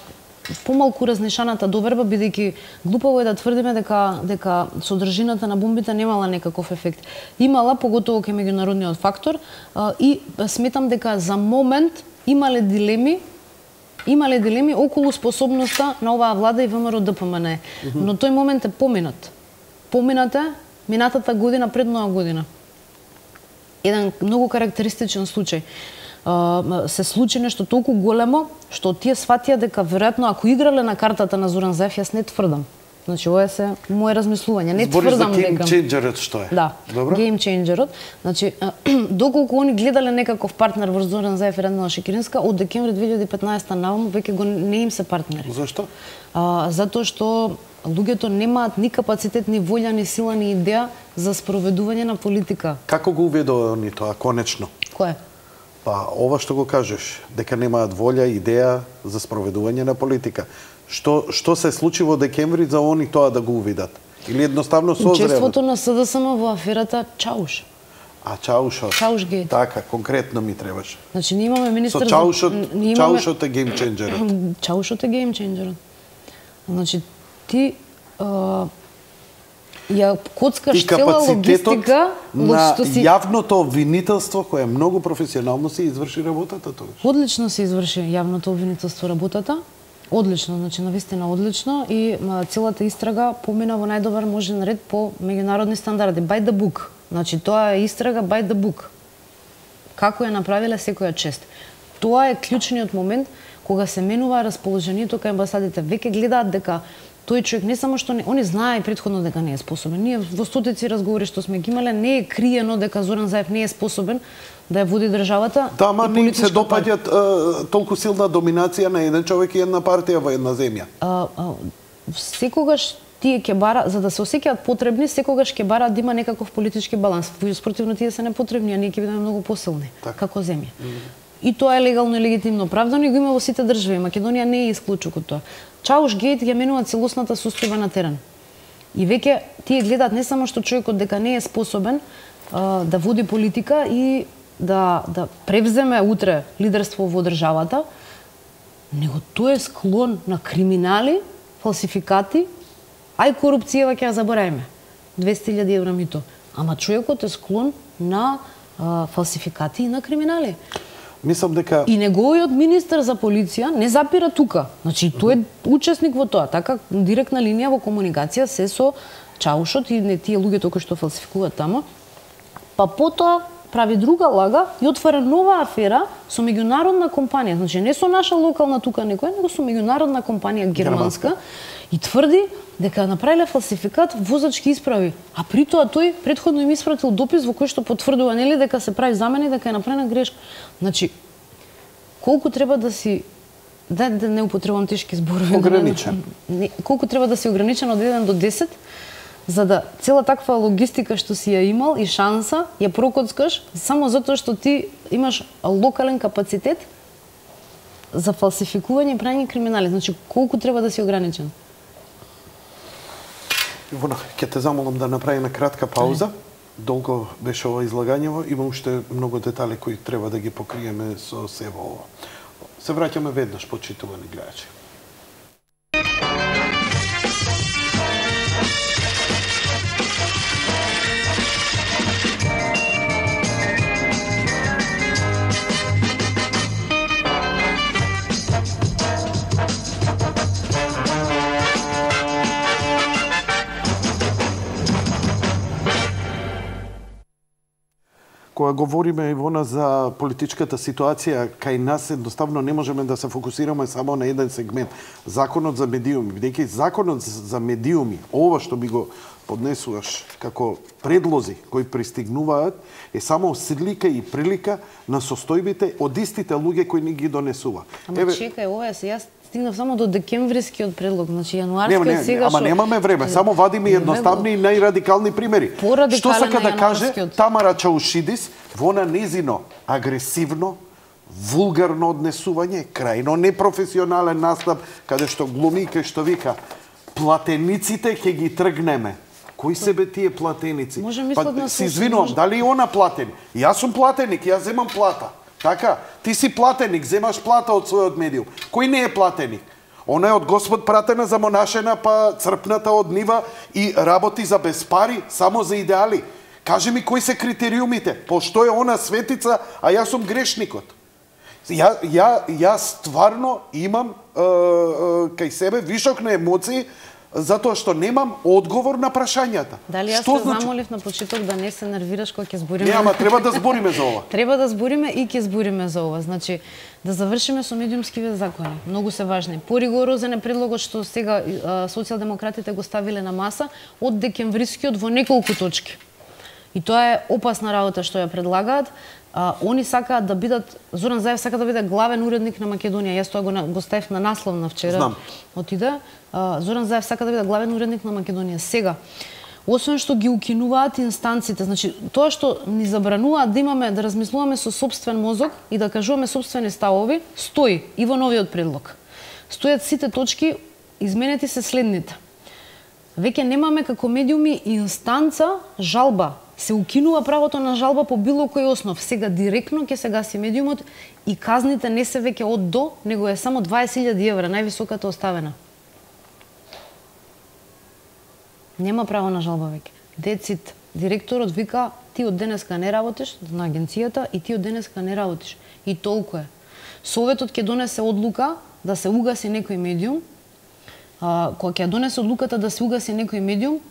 помалку разнешаната доверба, бидејќи глупаво е да тврдиме дека содржината на бомбите немала некаков ефект. Имала, поготово кај меѓународниот фактор, и сметам дека за момент имале дилеми околу способноста на оваа влада и ВМРО ДПМН. Но тој момент е поминат. Поминат е минатата година, пред нова година. Еден многу карактеристичен случај. Се случи нешто толку големо, што тие сватија дека веројатно ако играле на картата на Зоран Заев, јас не тврдам. Значи, ова е моje размислување. Не тврдам дека... Збориш за game changerот што е? Да, добро? Game changerот. Значи, доколку они гледале некаков партнер врз Зоран Заев и Радмила Шекеринска, од декември 2015 наваму веќе не им се партнери. Зошто? Затоа што луѓето немаат ни капацитет, ни волја, ни сила, ни идеја за спроведување на политика. Како го уведоа они тоа конечно? Кое? Па, ова што го кажеш, дека немаат волја, идеја за спроведување на политика. Што се случи во декември за они тоа да го увидат? Или едноставно созреват? Учеството на СДСМ во аферата Чауш. Чаушот. Чаушгейт. Така, конкретно ми требаше. Значи, ние имаме министер... Чаушот е гейм ченджерот. Чаушот е гейм ченджерот. Значи, ти ја коцкаш цела логистика на јавното обвинителство кое многу професионално се изврши работата тогаш. Одлично се изврши јавното обвинителство работата. Одлично, значи навистина одлично и целата истрага помина во најдобар можен ред по меѓународни стандарди, by the book. Значи тоа е истрага by the book. Како ја направиле секоја чест. Тоа е клучниот момент кога се менува расположението кај амбасадите. Веќе гледаат дека тој човек не само што не, они знае предходно дека не е способен. Ние во стотици разговори што сме ги имале, не е криено дека Зоран Заев не е способен да ја води државата. Да, ама не се допаѓат толку силна доминација на еден човек и една партија во една земја. Секогаш тие ќе бара, за да се осеќаат потребни, секогаш ќе бараат да има некаков политички баланс. Спротивно тие се непотребни, а ние ќе бидеме многу посилни како земја. И тоа е легално и легитимно оправдано и го има во сите држави. Македонија не е исклучок од тоа. Чаушгейт ја менува целосната состојба на терен. И веќе тие гледаат не само што човекот дека не е способен да води политика и да превземе утре лидерство во државата, него тој е склон на криминали, фалсификати, ај корупцијава ќе ја заборајме. 200.000 евра мито. Ама човекот е склон на фалсификати и на криминали. Мислам дека и неговиот министер за полиција не запира тука. Значи тој е учесник во тоа, така директна линија во комуникација се со Чаушот и не тие луѓето кои што фалсификуваат тамо. Па потоа прави друга лага и отвара нова афера со меѓународна компанија. Значи не со наша локална тука некоја, него со меѓународна компанија германска и тврди дека направиле фалсификат возачки исправи. А при тоа тој претходно им испратил допис во кој што потврдува нели дека се прави замена и дека е направена грешка. Значи колку треба да си да не употребувам тешки зборови. Ограничен. Колку треба да си ограничен од 1 до 10 за да цела таква логистика што си ја имал и шанса ја прокоцкаш само затоа што ти имаш локален капацитет за фалсификување и прање криминали. Значи колку треба да си ограничен? Ивона, ќе те замолам да направиме кратка пауза. Долго беше ова излагањево, има уште многу детали кои треба да ги покриеме со сево ова. Се враќаме веднаш, почитувани гледачи. Кога говориме, Ивона, за политичката ситуација, кај нас едноставно не можеме да се фокусираме само на еден сегмент. Законот за медиуми, бидејќи законот за медиуми, ова што би го поднесуваш како предлози кои пристигнуваат, е само слика и прилика на состојбите од истите луѓе кои ни ги донесува. Ама чекај, ова е сега стигнав само до декемврискиот предлог, значи јануарскиот сега што... Ама немаме време, само вадиме едноставни и најрадикални примери. Што сака да каже Тамара Чаушидис во на незино агресивно, вулгарно однесување, крајно непрофесионален настап, каде што глуми, кај што вика платениците ќе ги тргнеме. Кои се бе тие платеници? Си извинувам, дали она платен? Јас сум платеник, јас земам плата. Така, ти си платеник, земаш плата од својот медиум. Кој не е платеник? Она е од Господ пратена за монашена, па црпната од нива и работи за без пари, само за идеали. Кажи ми кои се критериумите? Пошто е она светица, а јас сум грешникот? Јас стварно имам кај себе вишок на емоции, затоа што немам одговор на прашањата. Дали јас те замолив на почеток да не се нервираш кога ќе збориме? Не, ама треба да збориме за ова. Треба да збориме и ќе збориме за ова. Значи, да завршиме со медиумскиве закони. Многу се важни. Поригорозен е предлогот што сега социјалдемократите го ставиле на маса од декемврискиот во неколку точки. И тоа е опасна работа што ја предлагаат. Они сакаат да бидат, Зоран Заев сака да биде главен уредник на Македонија. Јас тоа го ставив на наслов на вчера. Знам. Отиде. Зоран Заев сака да биде главен уредник на Македонија. Сега, освен што ги укинуваат инстанците, значи тоа што ни забрануваат да имаме, да размислуваме со сопствен мозок и да кажуваме сопствени ставови, стои и во новиот предлог. Стојат сите точки, изменети се следните. Веќе немаме како медиуми инстанца жалба. Се укинува правото на жалба по било кој основ. Сега директно ќе се гаси медиумот и казните не се веќе од до, него е само 20.000 евра, највисоката оставена. Нема право на жалба веќе. Децит, директорот вика, ти од денеска не работиш на агенцијата и ти од денеска не работиш. И толку е. Советот ќе донесе одлука да се угаси некој медиум. Кога ќе донесе одлуката да се угаси некој медиум,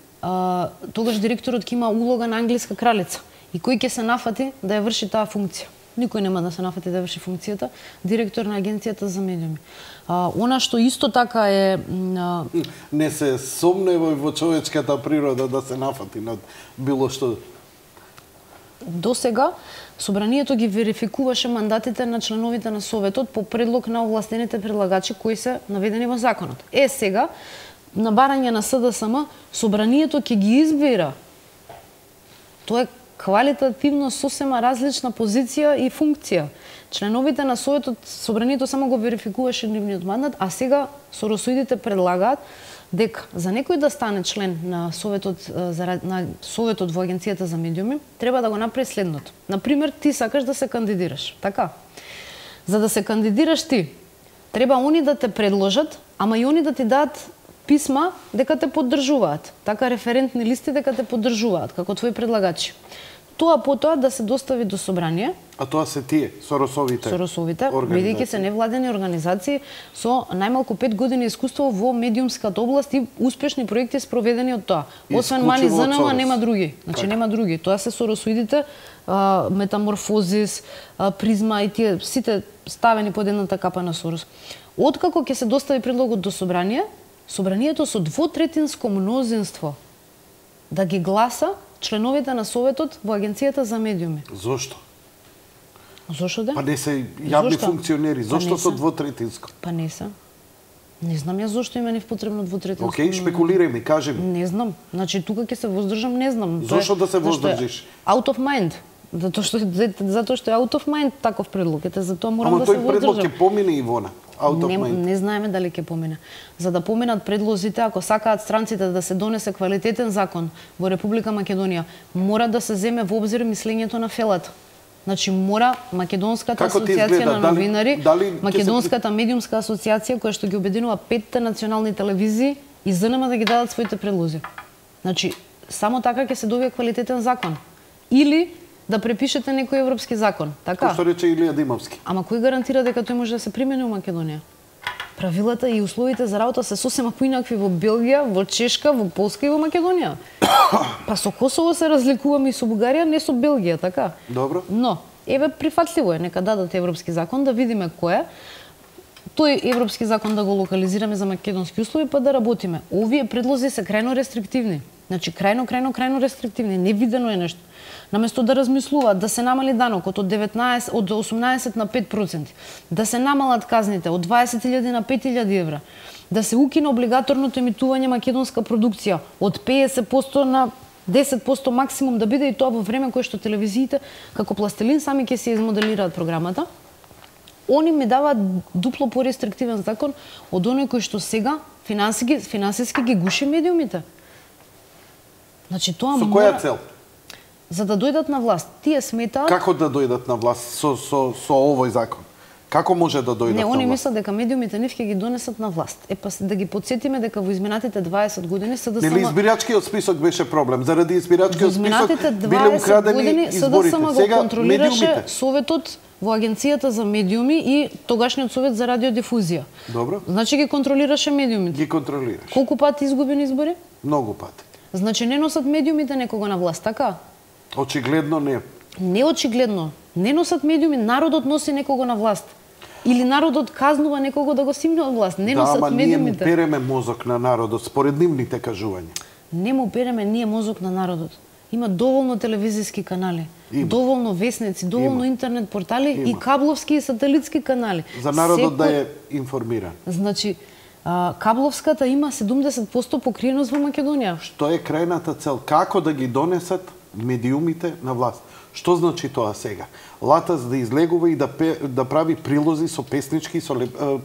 тогаш директорот ќе има улога на англиска кралица. И кој ќе се нафати да ја врши таа функција? Никој нема да се нафати да ја врши функцијата, директор на агенцијата за медиуми. Она што исто така е... Не се сомнева во човечката природа да се нафати над било што. До сега, Собранието ги верификуваше мандатите на членовите на Советот по предлог на овластените предлагачи кои се наведени во законот. Сега, на барање на СДСМ, Собранието ќе ги избира. Тоа е квалитативно сосема различна позиција и функција. Членовите на Советот, Собранието само го верификуваше нивниот мандат, а сега соросоидите предлагаат дека за некој да стане член на Советот во Агенцијата за медиуми, треба да го направи следното. Например, ти сакаш да се кандидираш, така? За да се кандидираш ти, треба они да те предложат, ама и они да ти дадат писма дека те поддржуваат, така референтни листи дека те поддржуваат како твои предлагачи. Тоа потоа да се достави до собрание. А тоа се тие, Соросовите бидејќи се невладени организации со најмалку 5 години искуство во медиумската област и успешни проекти спроведени од тоа. Освен Мани ЗНМ нема други. Значи нема други. Тоа се Соросоидите, Метаморфозис, Призма и тие сите ставени под едната капа на Сорос. Откако ќе се достави предлогот до собрание, собранието со двотретинско мнозинство да ги гласа членовите на Советот во Агенцијата за медиуми. Зошто? Зошто да? Па не се јавни функционери. Зошто со двотретинско? Па не се. Не знам јас зошто има потребно двотретинско. Океј, шпекулирај ми, кажи ми. Не знам. Значи тука ќе се воздржам, не знам. Зошто да се воздржиш? Out of mind. Затоа што е out of mind таков предлог. Ете затоа морам да се воздржам. Ама тој предлог ќе помине, Ивона. Не знаеме дали ќе помине. За да поминат предлозите, ако сакаат странците да се донесе квалитетен закон во Република Македонија, мора да се земе во обзир мислењето на фелата. Значи мора Македонската асоциација на новинари, Македонската медиумска асоциација која што ги обединува 5 национални телевизии и ЗНМ да ги дадат своите предлози. Значи само така ќе се добие квалитетен закон. Или да препишете некој европски закон, така? Кој што рече Илија Димовски. Ама кој гарантира дека тој може да се примени во Македонија? правилата и условите за работа се сосема поинакви во Белгија, во Чешка, во Полска и во Македонија. Па со Косово се разликуваме и со Бугарија, не со Белгија, така? Добро. Но, еве прифатливо е, нека дадат европски закон да видиме кој е. Тој европски закон да го локализираме за македонски услови, па да работиме. Овие предлози се крајно рестриктивни. Значи, крајно рестриктивни. Невидено е нешто. Наместо да размислуваат да се намали данокот од 18 на 5%, да се намалат казните од 20.000 на 5.000 евра, да се укине облигаторното емитување македонска продукција од 50% на 10% максимум да биде, и тоа во време кое што телевизиите како пластелин сами ќе се измоделираат програмата. Они ми даваат дупло порестриктивен закон од оној кој што сега финансиски ги гуши медиумите. Значи тоа со која цел? За да дојдат на власт. Тие сметаат... Како да дојдат на власт со овој закон? Како може да дојдат на власт? Не, они мислат дека медиумите нив ќе ги донесат на власт. Па да ги подсетиме дека во изминатите 20 години СДСМ... Нели избирачкиот список беше проблем? Заради избирачкиот список биле украдени изборите. Сега го контролираше Советот во Агенцијата за медиуми и тогашниот Совет за радиодифузија. Добро. Значи ги контролираше медиумите. Ги контролираше. Колку пати изгубени избори? Многу пати. Значи не носат медиумите некого на власт, така? Очигледно не. Не очигледно. Не носат медиуми, народот носи некого на власт. Или народот казнува некого да го симне од власт. Не носат медиумите. Ние му переме мозок на народот според нивните кажувања. Не му переме ние мозок на народот. Има доволно телевизиски канали, доволно весници, доволно интернет портали и кабловски и сателитски канали. За народот да е информиран. Значи, кабловската има 70% покриеност во Македонија. Што е крајната цел? Како да ги донесат медиумите на власт? Што значи тоа сега? Латас да излегува и да прави прилози со песнички, со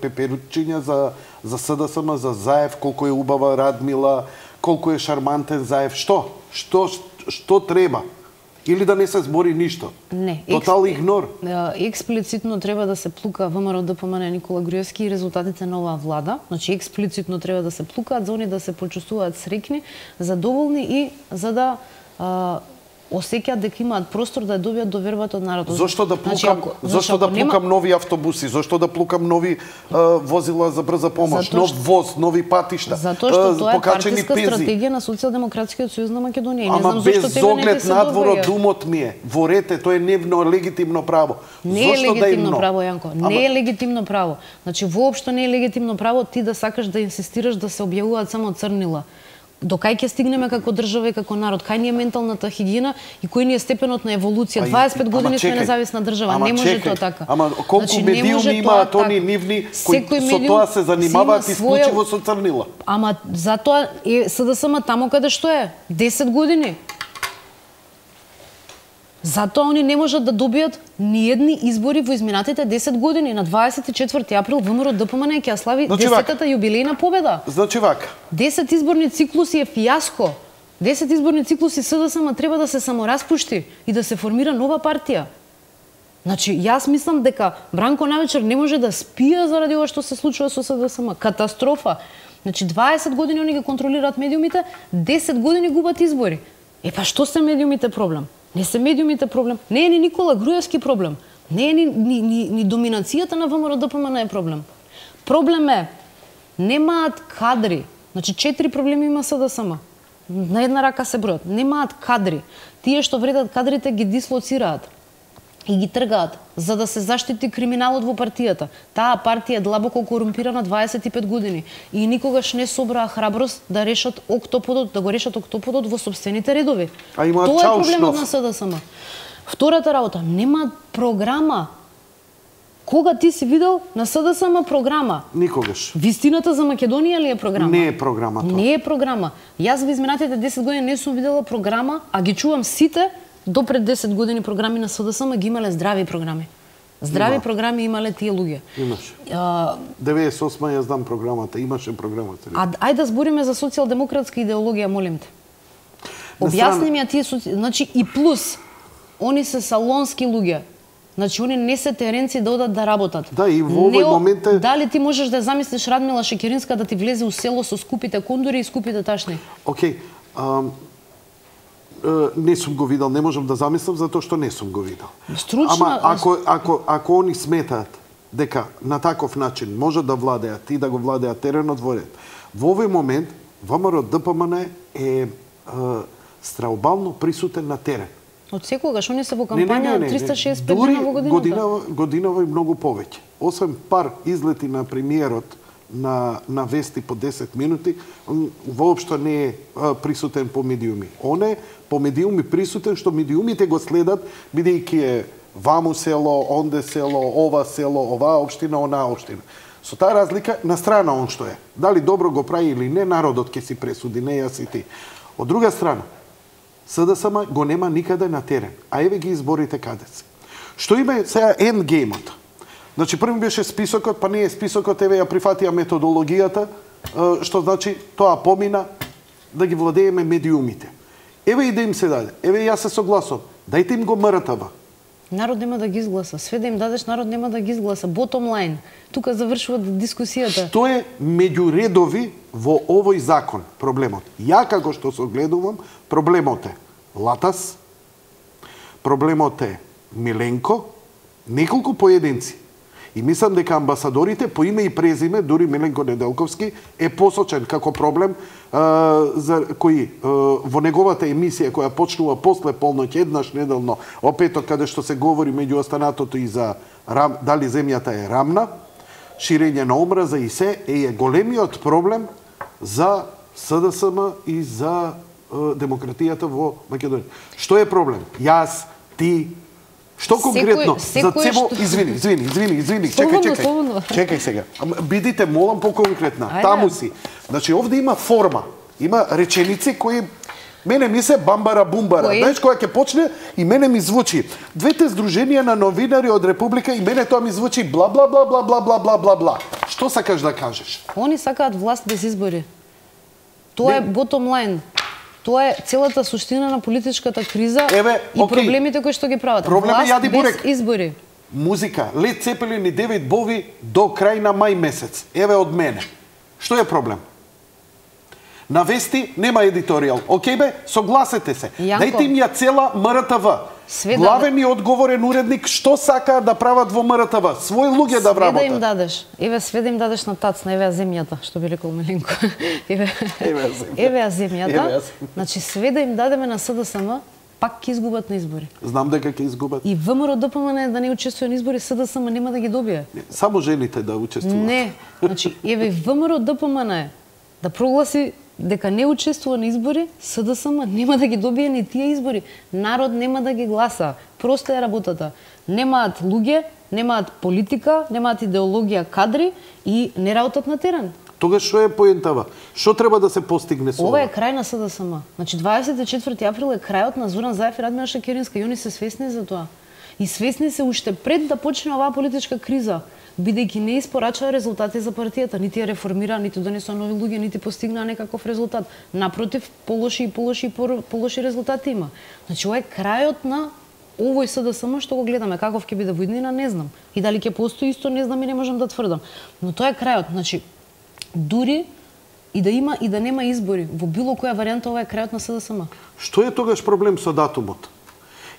пеперучиња за СДСМ, за Заев, колку е убава Радмила, колку е шармантен Заев. Што треба? Или да не се збори ништо? Не. Тотал игнор. Експлицитно треба да се плука ВМРО ДПМН Никола Груевски и резултатите на оваа влада. Значи експлицитно треба да се плукаат за они да се почувствуваат среќни, задоволни и за да осеќаат дека имаат простор да добијат довербата од народот. Зошто да плукам нови автобуси? Зошто да плукам нови возила за брза помош, нов воз, нови патишта, затоа што тоа е партиска пензи. стратегија на Социјалдемократскиот сојуз на Македонија. Ама не знам зошто без оглед надвор од думот ми е. Ворете, тоа е нивно легитимно право. Не е легитимно право, Јанко. Не е легитимно право. Значи воопшто не е легитимно право ти да сакаш да инсистираш да се објавуваат само црнила. До кај ќе стигнеме како држава и како народ? Кај ни е менталната хигиена и кој ни е степенот на еволуција? 25 години сме независна држава, не може тоа така. Ама колку медиуми имаат они нивни кои со тоа се занимаваат исклучиво со црнила? Ама затоа е СДСМ таму каде што е 10 години. Затоа они не можат да добијат ниедни избори во изминатите 10 години. На 24 април ВМРО ДПМН ќе ја слави 10-та јубилејна победа. Значи вака. 10 изборни циклуси е фијаско. 10 изборни циклуси СДСМ треба да се самораспушти и да се формира нова партија. Значи, јас мислам дека Бранко навечер не може да спија заради ова што се случува со СДСМ. Катастрофа. Значи, 20 години они ги контролираат медиумите, 10 години губат избори. Па што се медиумите проблем? Не се медиумите проблем. Не е ни Никола Груевски проблем. Не е ни доминацијата на ВМРО ДПМН е проблем. Проблем е, немаат кадри. Значи, 4 проблеми има СДСМ. На една рака се бројат. Немаат кадри. Тие што вредат кадрите ги дислоцираат и ги тргаат за да се заштити криминалот во партијата. Таа партија е длабоко корумпирана 25 години и никогаш не собраа храброст да решат октоподот, да го решат октоподот во собствените редови. Тоа е проблемот на СДСМ. Втората работа, нема програма. Кога ти си видел на СДСМ програма? Никогаш. Вистината за Македонија ли е програма? Не е програма тоа. Не е програма. Јас во изминатите 10 години не сум видела програма, а ги чувам сите до пред 10 години програми на СДСМ ги имале здрави програми. Здрави програми имале тие луѓе. Имаше. 98 ја знам програмата, имаше програмата. Ајде да збориме за социјалдемократска идеологија, молим те. Објасни ми ја тие значи и плюс они се салонски луѓе. Значи они не се теренци да одат да работат. Да, и во овој момент е... Дали ти можеш да замислиш Радмила Шекеринска да ти влезе у село со скупите кондори и скупите ташни? Океј. Не сум го видел, не можам да замислам затоа што не сум го видел. Стручна... Ама ако они сметаат дека на таков начин може да владеат и да го владеат теренот во ред. Во овој момент ВМРО ДПМН е страубално присутен на терен. Од секогаш они се во кампања 365 дена во годината. Годинава и многу повеќе. Освен пар излети на премиерот на вести по 10 минути, воопшто не е присутен по медиуми. Он е по медиуми присутен, што медиумите го следат, бидејќи е ваму село, онде село, ова село, оваа општина, онаа општина. Со таа разлика, на страна он што е. Дали добро го прави или не, народот ќе си пресуди, не јас и ти. Од друга страна, СДСМ го нема никаде на терен, а еве ги изборите каде се. Што има сега ендгеймот? Значи, први беше списокот, па не е списокот, еве ја прифатија методологијата, што значи тоа помина да ги владееме медиумите. Еве и да им се даде, еве јас се согласувам, дајте им го МРТВ. Народ нема да ги изгласа. Све да им дадеш, народ нема да ги изгласа. Bottom line. Тука завршува дискусијата. Што е меѓуредови во овој закон проблемот? Ја како што се огледувам, проблемот е Латас, проблемот е Миленко, неколку поединци. И мислам дека амбасадорите по име и презиме, дури Миленко Неделковски, е посочен како проблем за кој во неговата емисија која почнува после полноќ еднаш неделно, опетот каде што се говори меѓу останатото и за дали земјата е рамна, ширење на омраза и се е големиот проблем за СДСМ и за демократијата во Македонија. Што е проблем? Јас, ти, што конкретно за цево извини, чекај сега. Бидите молам поконкретна. Таму си. Значи овде има форма, има реченици кои мене ми се бамбара бумбара. Знаеш која ќе почне и мене ми звучи двете здруженија на новинари од Република и мене тоа ми звучи бла бла бла бла бла бла бла бла бла. Што сакаш да кажеш? Они сакаат власт без избори. Тоа е bottom line. Тоа е целата суштина на политичката криза и проблемите кои што ги прават. Власт без избори. Музика, Лед Цепелин и Девид Бови до крај на мај месец. Еве од мене. Што е проблем? На вести нема едиторијал. Океј бе, согласете се. Дајте им ја цела МРТВ. Главен и одговорен уредник што сакаат да прават во МРТВ. Свој луѓе да вработат. Све да им дадеш. Еве све да им дадеш на тацна, еве земјата, што би рекол Миленко. Еве земјата. Значи све да им дадеме на СДСМ, пак ќе изгубат на избори. Знам дека ќе изгубат. И ВМРО ДПМН да не учествува на избори, СДСМ нема да ги добие. Само жените да учествуваат. Не. Значи еве ВМРО ДПМН да прогласи дека не учествува на избори, СДСМ нема да ги добие ни тие избори. Народ нема да ги гласа. Просто е работата. Немаат луѓе, немаат политика, немаат идеологија, кадри и не работат на терен. Тогаш што е поентава? Што треба да се постигне со ова? Ова е крај на СДСМ. Значи 24 април е крајот на Зоран Заев и Радмила Шекеринска и они се свесни за тоа. И свесни се уште пред да почне оваа политичка криза, бидејќи не испорачаа резултати за партијата, нити ја реформира, нити донесоа нови луѓе, нити постигнаа некаков резултат. Напротив, полоши резултати има. Значи ова е крајот на овој СДСМ што го гледаме, каков ќе биде во иднина, не знам. И дали ќе постои исто, не знам и не можам да тврдам. Но тоа е крајот. Значи дури и да има и да нема избори, во било која варијанта ова е крајот на СДСМ. Што е тогаш проблем со датумот?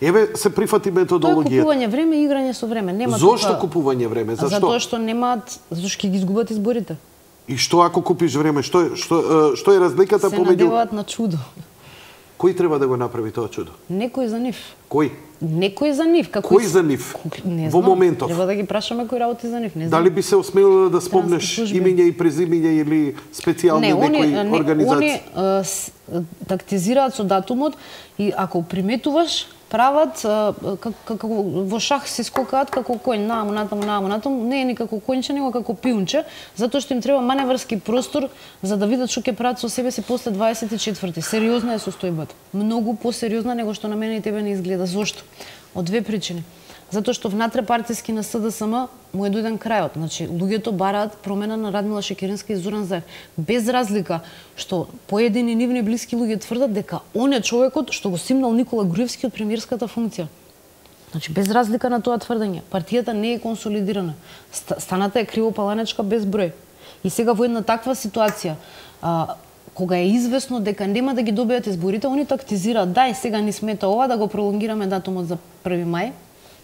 Еве се прифати методологијата. Тоа е купување време и играње со време. Нема зошто купување време? Зашто? Затоа што немаат, затоа што ќе ги изгубат изборите. И што ако купиш време? Што е разликата помеѓу? Се надеваат на чудо. Кој треба да го направи тоа чудо? Некој за нив. Кој? Некој за нив. Кој за нив? Во моментов. Треба да ги прашаме кој работи за нив. Не знам. Дали би се осмелила да спомнеш имиња и презимиња или специјални некои организации? Они тактизираат со датумот и ако приметуваш, прават како во шах се скокаат како коњ, наму натаму, не е никако коњче, него како пиунче, затоа што им треба маневарски простор за да видат што ќе прават со себе си после 24-ти. Сериозна е состојбата. Многу посериозна него што на мене и тебе не изгледа. Зошто? Од две причини. Затоа што внатре партиски на СДСМ му е дојден крајот. Значи, луѓето бараат промена на Радмила Шекеринска и Зоран Заев. Без разлика што поедини нивни блиски луѓе тврдат дека он е човекот што го симнал Никола Груевски од премиерската функција. Значи, без разлика на тоа тврдење, партијата не е консолидирана. Станата е кривопаланечка без број. И сега во една таква ситуација, кога е известно дека нема да ги добијат изборите, они тактизираат, дај сега ни смета ова да го пролонгираме датумот за 1 мај,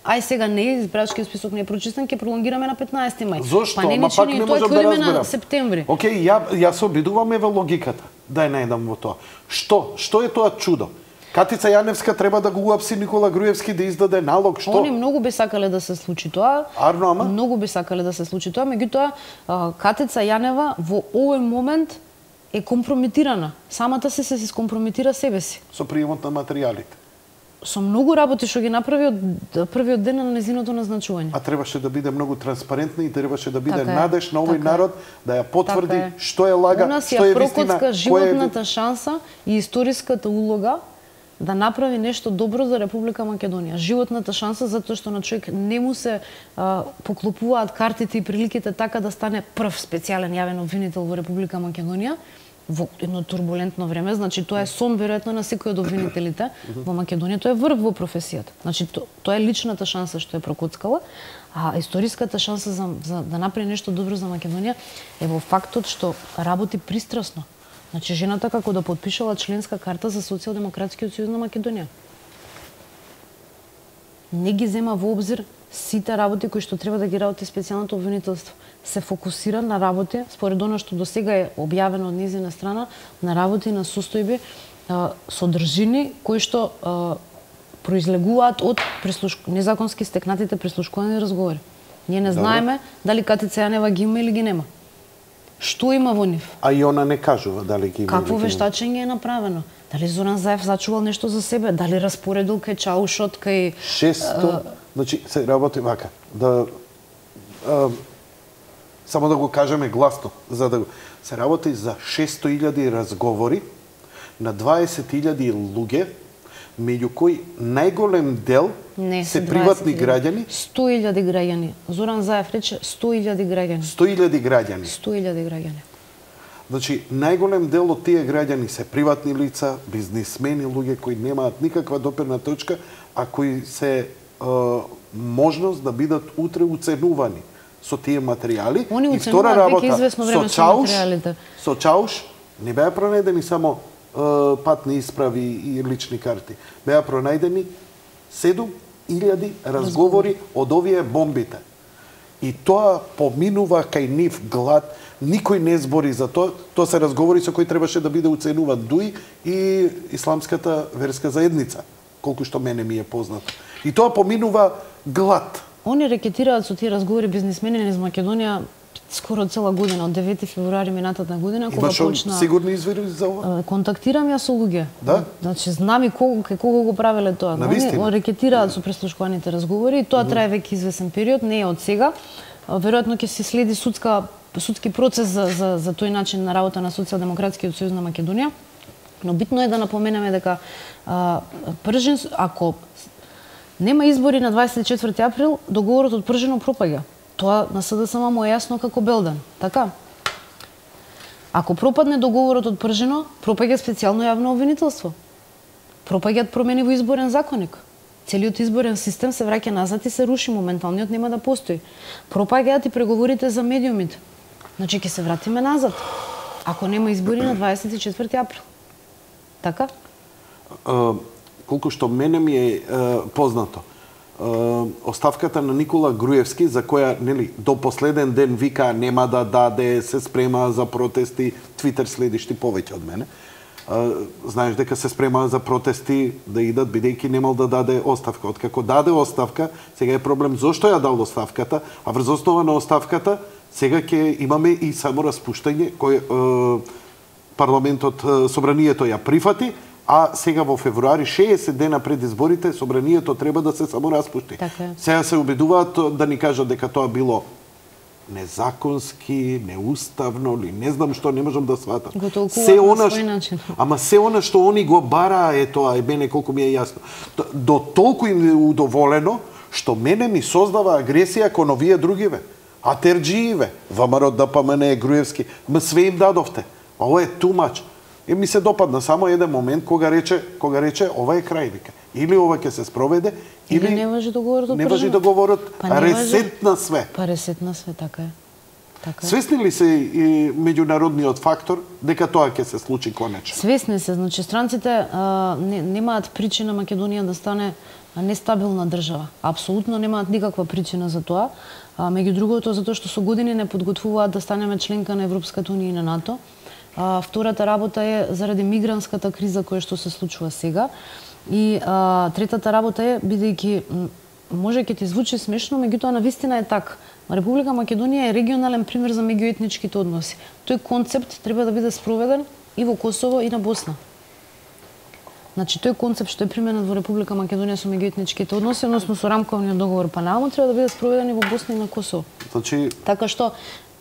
ај сега не е избирачкиот список не е прочистен, ќе пролонгираме на 15 мај. Зошто? Па не Ама пак ни не тоа можам да отвориме на разберам. септември. Океј, ја се обидувам во логиката. Да ја најдам во тоа. Што е тоа чудо? Катица Јаневска треба да го уапси Никола Груевски да издаде налог, што? Они многу би сакале да се случи тоа. Арно, ама? Многу би сакале да се случи тоа, меѓутоа Катица Јанева во овој момент е компрометирана. Самата се скомпрометира себе си. Со приемот на материјалите. Со многу работи што ги направи од првиот ден на незиното назначување. А требаше да биде многу транспарентна и требаше да биде Така е, надеж на овој така е. народ да ја потврди Така е. што е лага, У нас што е ја вистина, прокоцка кој е животната шанса и историската улога да направи нешто добро за Република Македонија. Животната шанса затоа што на човек не му се поклопуваат картите и приликите така да стане прв специјален јавен обвинител во Република Македонија во едно турбулентно време, значи тоа е сон веројатно на секој од обвинителите во Македонија, тоа е врв во професијата. Значи тоа е личната шанса што е прокоцкала, а историската шанса за да направи нешто добро за Македонија е во фактот што работи пристрасно. Значи жената како да потпишала членска карта за Социјалдемократскиот сојуз на Македонија. Не ги зема во обзир сите работи кои што треба да ги работи специјалното обвинителство. Се фокусира на работи, според она што до сега е објавено од незина страна, на работи на состојби содржини кои што произлегуваат од незаконски стекнатите прислушкувани разговори. Ние не знаеме дали Катица Јанева ги има или ги нема. Што има во нив? А и она не кажува дали ги има. Какво вештачење е направено? Дали Зоран Заев зачувал нешто за себе? Дали распоредил кај Чаушот, кај 600, значи се работи вака, да само да го кажеме гласно, за да се работи за 600.000 разговори на 20.000 луѓе, меѓу кои најголем дел се приватни граѓани. 100.000 граѓани. Зоран Заев рече 100.000 граѓани. 100.000 граѓани. 100.000 граѓани. Значи, најголем дел од тие граѓани се приватни лица, бизнисмени, луѓе кои немаат никаква доперна точка, а кои се можност да бидат утре уценувани со тие материјали. Они И втора работа, известно време со материјалите. Со Чауш не беа пронајдени само патни исправи и лични карти. Беа пронајдени 7.000 разговори од овие бомбите. И тоа поминува кај нив глад, никој не збори за тоа. Тоа се разговори со кои требаше да биде уценуван дуи и исламската верска заедница, колку што мене ми е познато. И тоа поминува глад. Они рекетираат со тие разговори бизнисмени низ Македонија скоро цела година, од 9 февруари минатата година, кога почна... Имаш сигурни извори за ова? Контактирам ја со луѓе. Да? Значи, знам и кого го правеле тоа. Они рекетираат со преслушкуваните разговори и тоа трае веќе извесен период, не е од сега. Веројатно ќе се следи судски процес за тој начин на работа на Социјалдемократскиот сојуз на Македонија. Но битно е да напоменеме дека Пржин, ако нема избори на 24 април, договорот од Пржино пропаѓа. Тоа на СДСМ му е јасно како белдан, така? Ако пропадне договорот од Пржино, пропаѓа специјално јавно обвинителство. Пропаѓаат промени во изборен законник. Целиот изборен систем се враќа назад и се руши, моменталниот нема да постои. Пропаѓаат и преговорите за медиумите. Значи ќе се вратиме назад. Ако нема избори на 24 април. Така? Колку што мене ми е познато, оставката на Никола Груевски, за која до последен ден вика нема да даде, се спрема за протести, Твитер следиш ти повеќе од мене. Знаеш дека се спрема за протести да идат, бидејќи немал да даде оставка. Откако даде оставка, сега е проблем зошто ја дал оставката, а врз основа на оставката сега ќе имаме и само распуштање кој парламентот, собранието ја прифати, а сега во февруари, 60 дена пред изборите, собранието треба да се само распушти. Така. Сега се обидуваат да ни кажат дека тоа било незаконски, неуставно, или не знам што, не можам да сватам. Го толкуваат на свој начин. Ама се она што они го бараа е тоа, мене колку ми е јасно. До толку им е удоволено, што мене ми создава агресија кон овие другиве. Атерџииве, ВМРО, ДПМН, Груевски, све им дадовте. Ова е too much. И ми се допадна само еден момент кога рече ова е крај, вика. Или ова ќе се спроведе, или не важи договорот од не важи договорот, ресет на све. Па ресет на све, така е. Така. Свесни ли се и меѓународниот фактор дека тоа ќе се случи конечно? Свесни се, значи странците немаат причина Македонија да стане нестабилна држава. Апсолутно немаат никаква причина за тоа. Меѓу другото, затоа што со години не подготвуваат да станеме членка на Европската унија и на НАТО. Втората работа е заради мигрантската криза која што се случува сега. И третата работа е, бидејќи може ќе ти звучи смешно, меѓутоа навистина е така. Република Македонија е регионален пример за меѓуетничките односи. Тој концепт треба да биде спроведен и во Косово и на Босна. Значи, тој концепт што е применет во Република Македонија со меѓуетничките односи, односно со рамковниот договор Панама, треба да биде спроведен и во Босна и на Косово. Значи, така што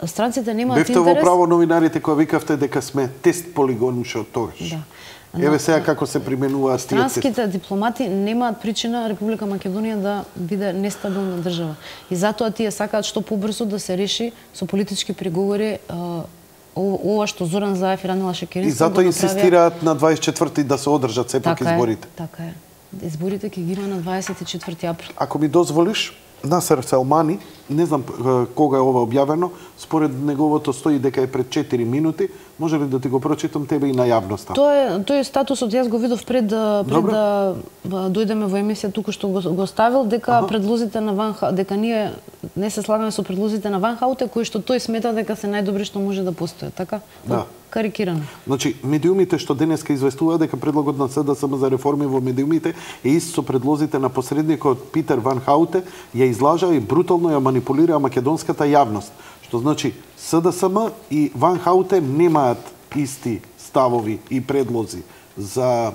странците немаат интерес. Бевте во право новинарите кои викавте дека сме тест полигон уште од тогаш. Да. Еве сега како се применуваат тие тести. Странските дипломати немаат причина Република Македонија да биде нестабилна држава. И затоа тие сакаат што побрзо да се реши со политички преговори ова што Зоран Заев и Радмила Шекеринска. И затоа инсистираат на 24-ти да се одржат сепак изборите. Така е. Изборите ќе ги има на 24 април. Ако ми дозволиш, Насер Селмани, не знам кога е ова објавено, според неговото стои дека е пред 4 минути. Може ли да ти го прочитам тебе и на јавноста? Тој е статусот, јас го видов пред да дојдеме во емисија, туку што го ставил, дека предлозите на дека ние не се слагаме со предлозите на Ван Хауте, кои што тој смета дека се најдобри што може да постои, така? Да. Карикирано. Значи, медиумите што денеска известуваат дека предлогот на СДСМ за реформи во медиумите е ист со предлозите на посредникот Питер Ван Хауте, ја излажа и брутално ја манипулира македонската јавност. Што значи СДСМ и Ван Хауте немаат исти ставови и предлози за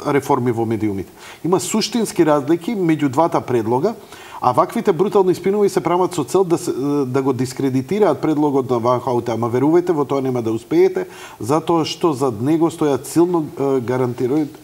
реформи во медиумите. Има суштински разлики меѓу двата предлога, а ваквите брутални спинови се прават со цел да го дискредитираат предлогот на Ван Хауте, ама верувајте, во тоа нема да успеете, затоа што зад него стојат силно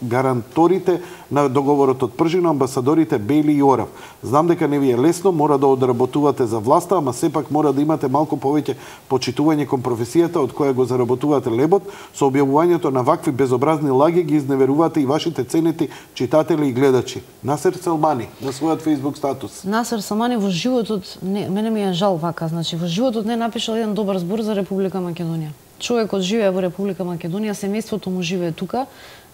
гаранторите на договорот од Пржина, амбасадорите Бели и Орав. Знам дека не ви е лесно, мора да одработувате за власта, ама сепак мора да имате малку повеќе почитување кон професијата од која го заработувате лебот. Со објавувањето на вакви безобразни лаги ги изневерувате и вашите ценети читатели и гледачи. Насер Селмани на својот Facebook статус. Насер Селмани во животот, мене ми е жал вака, значи во животот не напишал еден добар збор за Република Македонија. Човекот живее во Република Македонија, семејството му живее тука.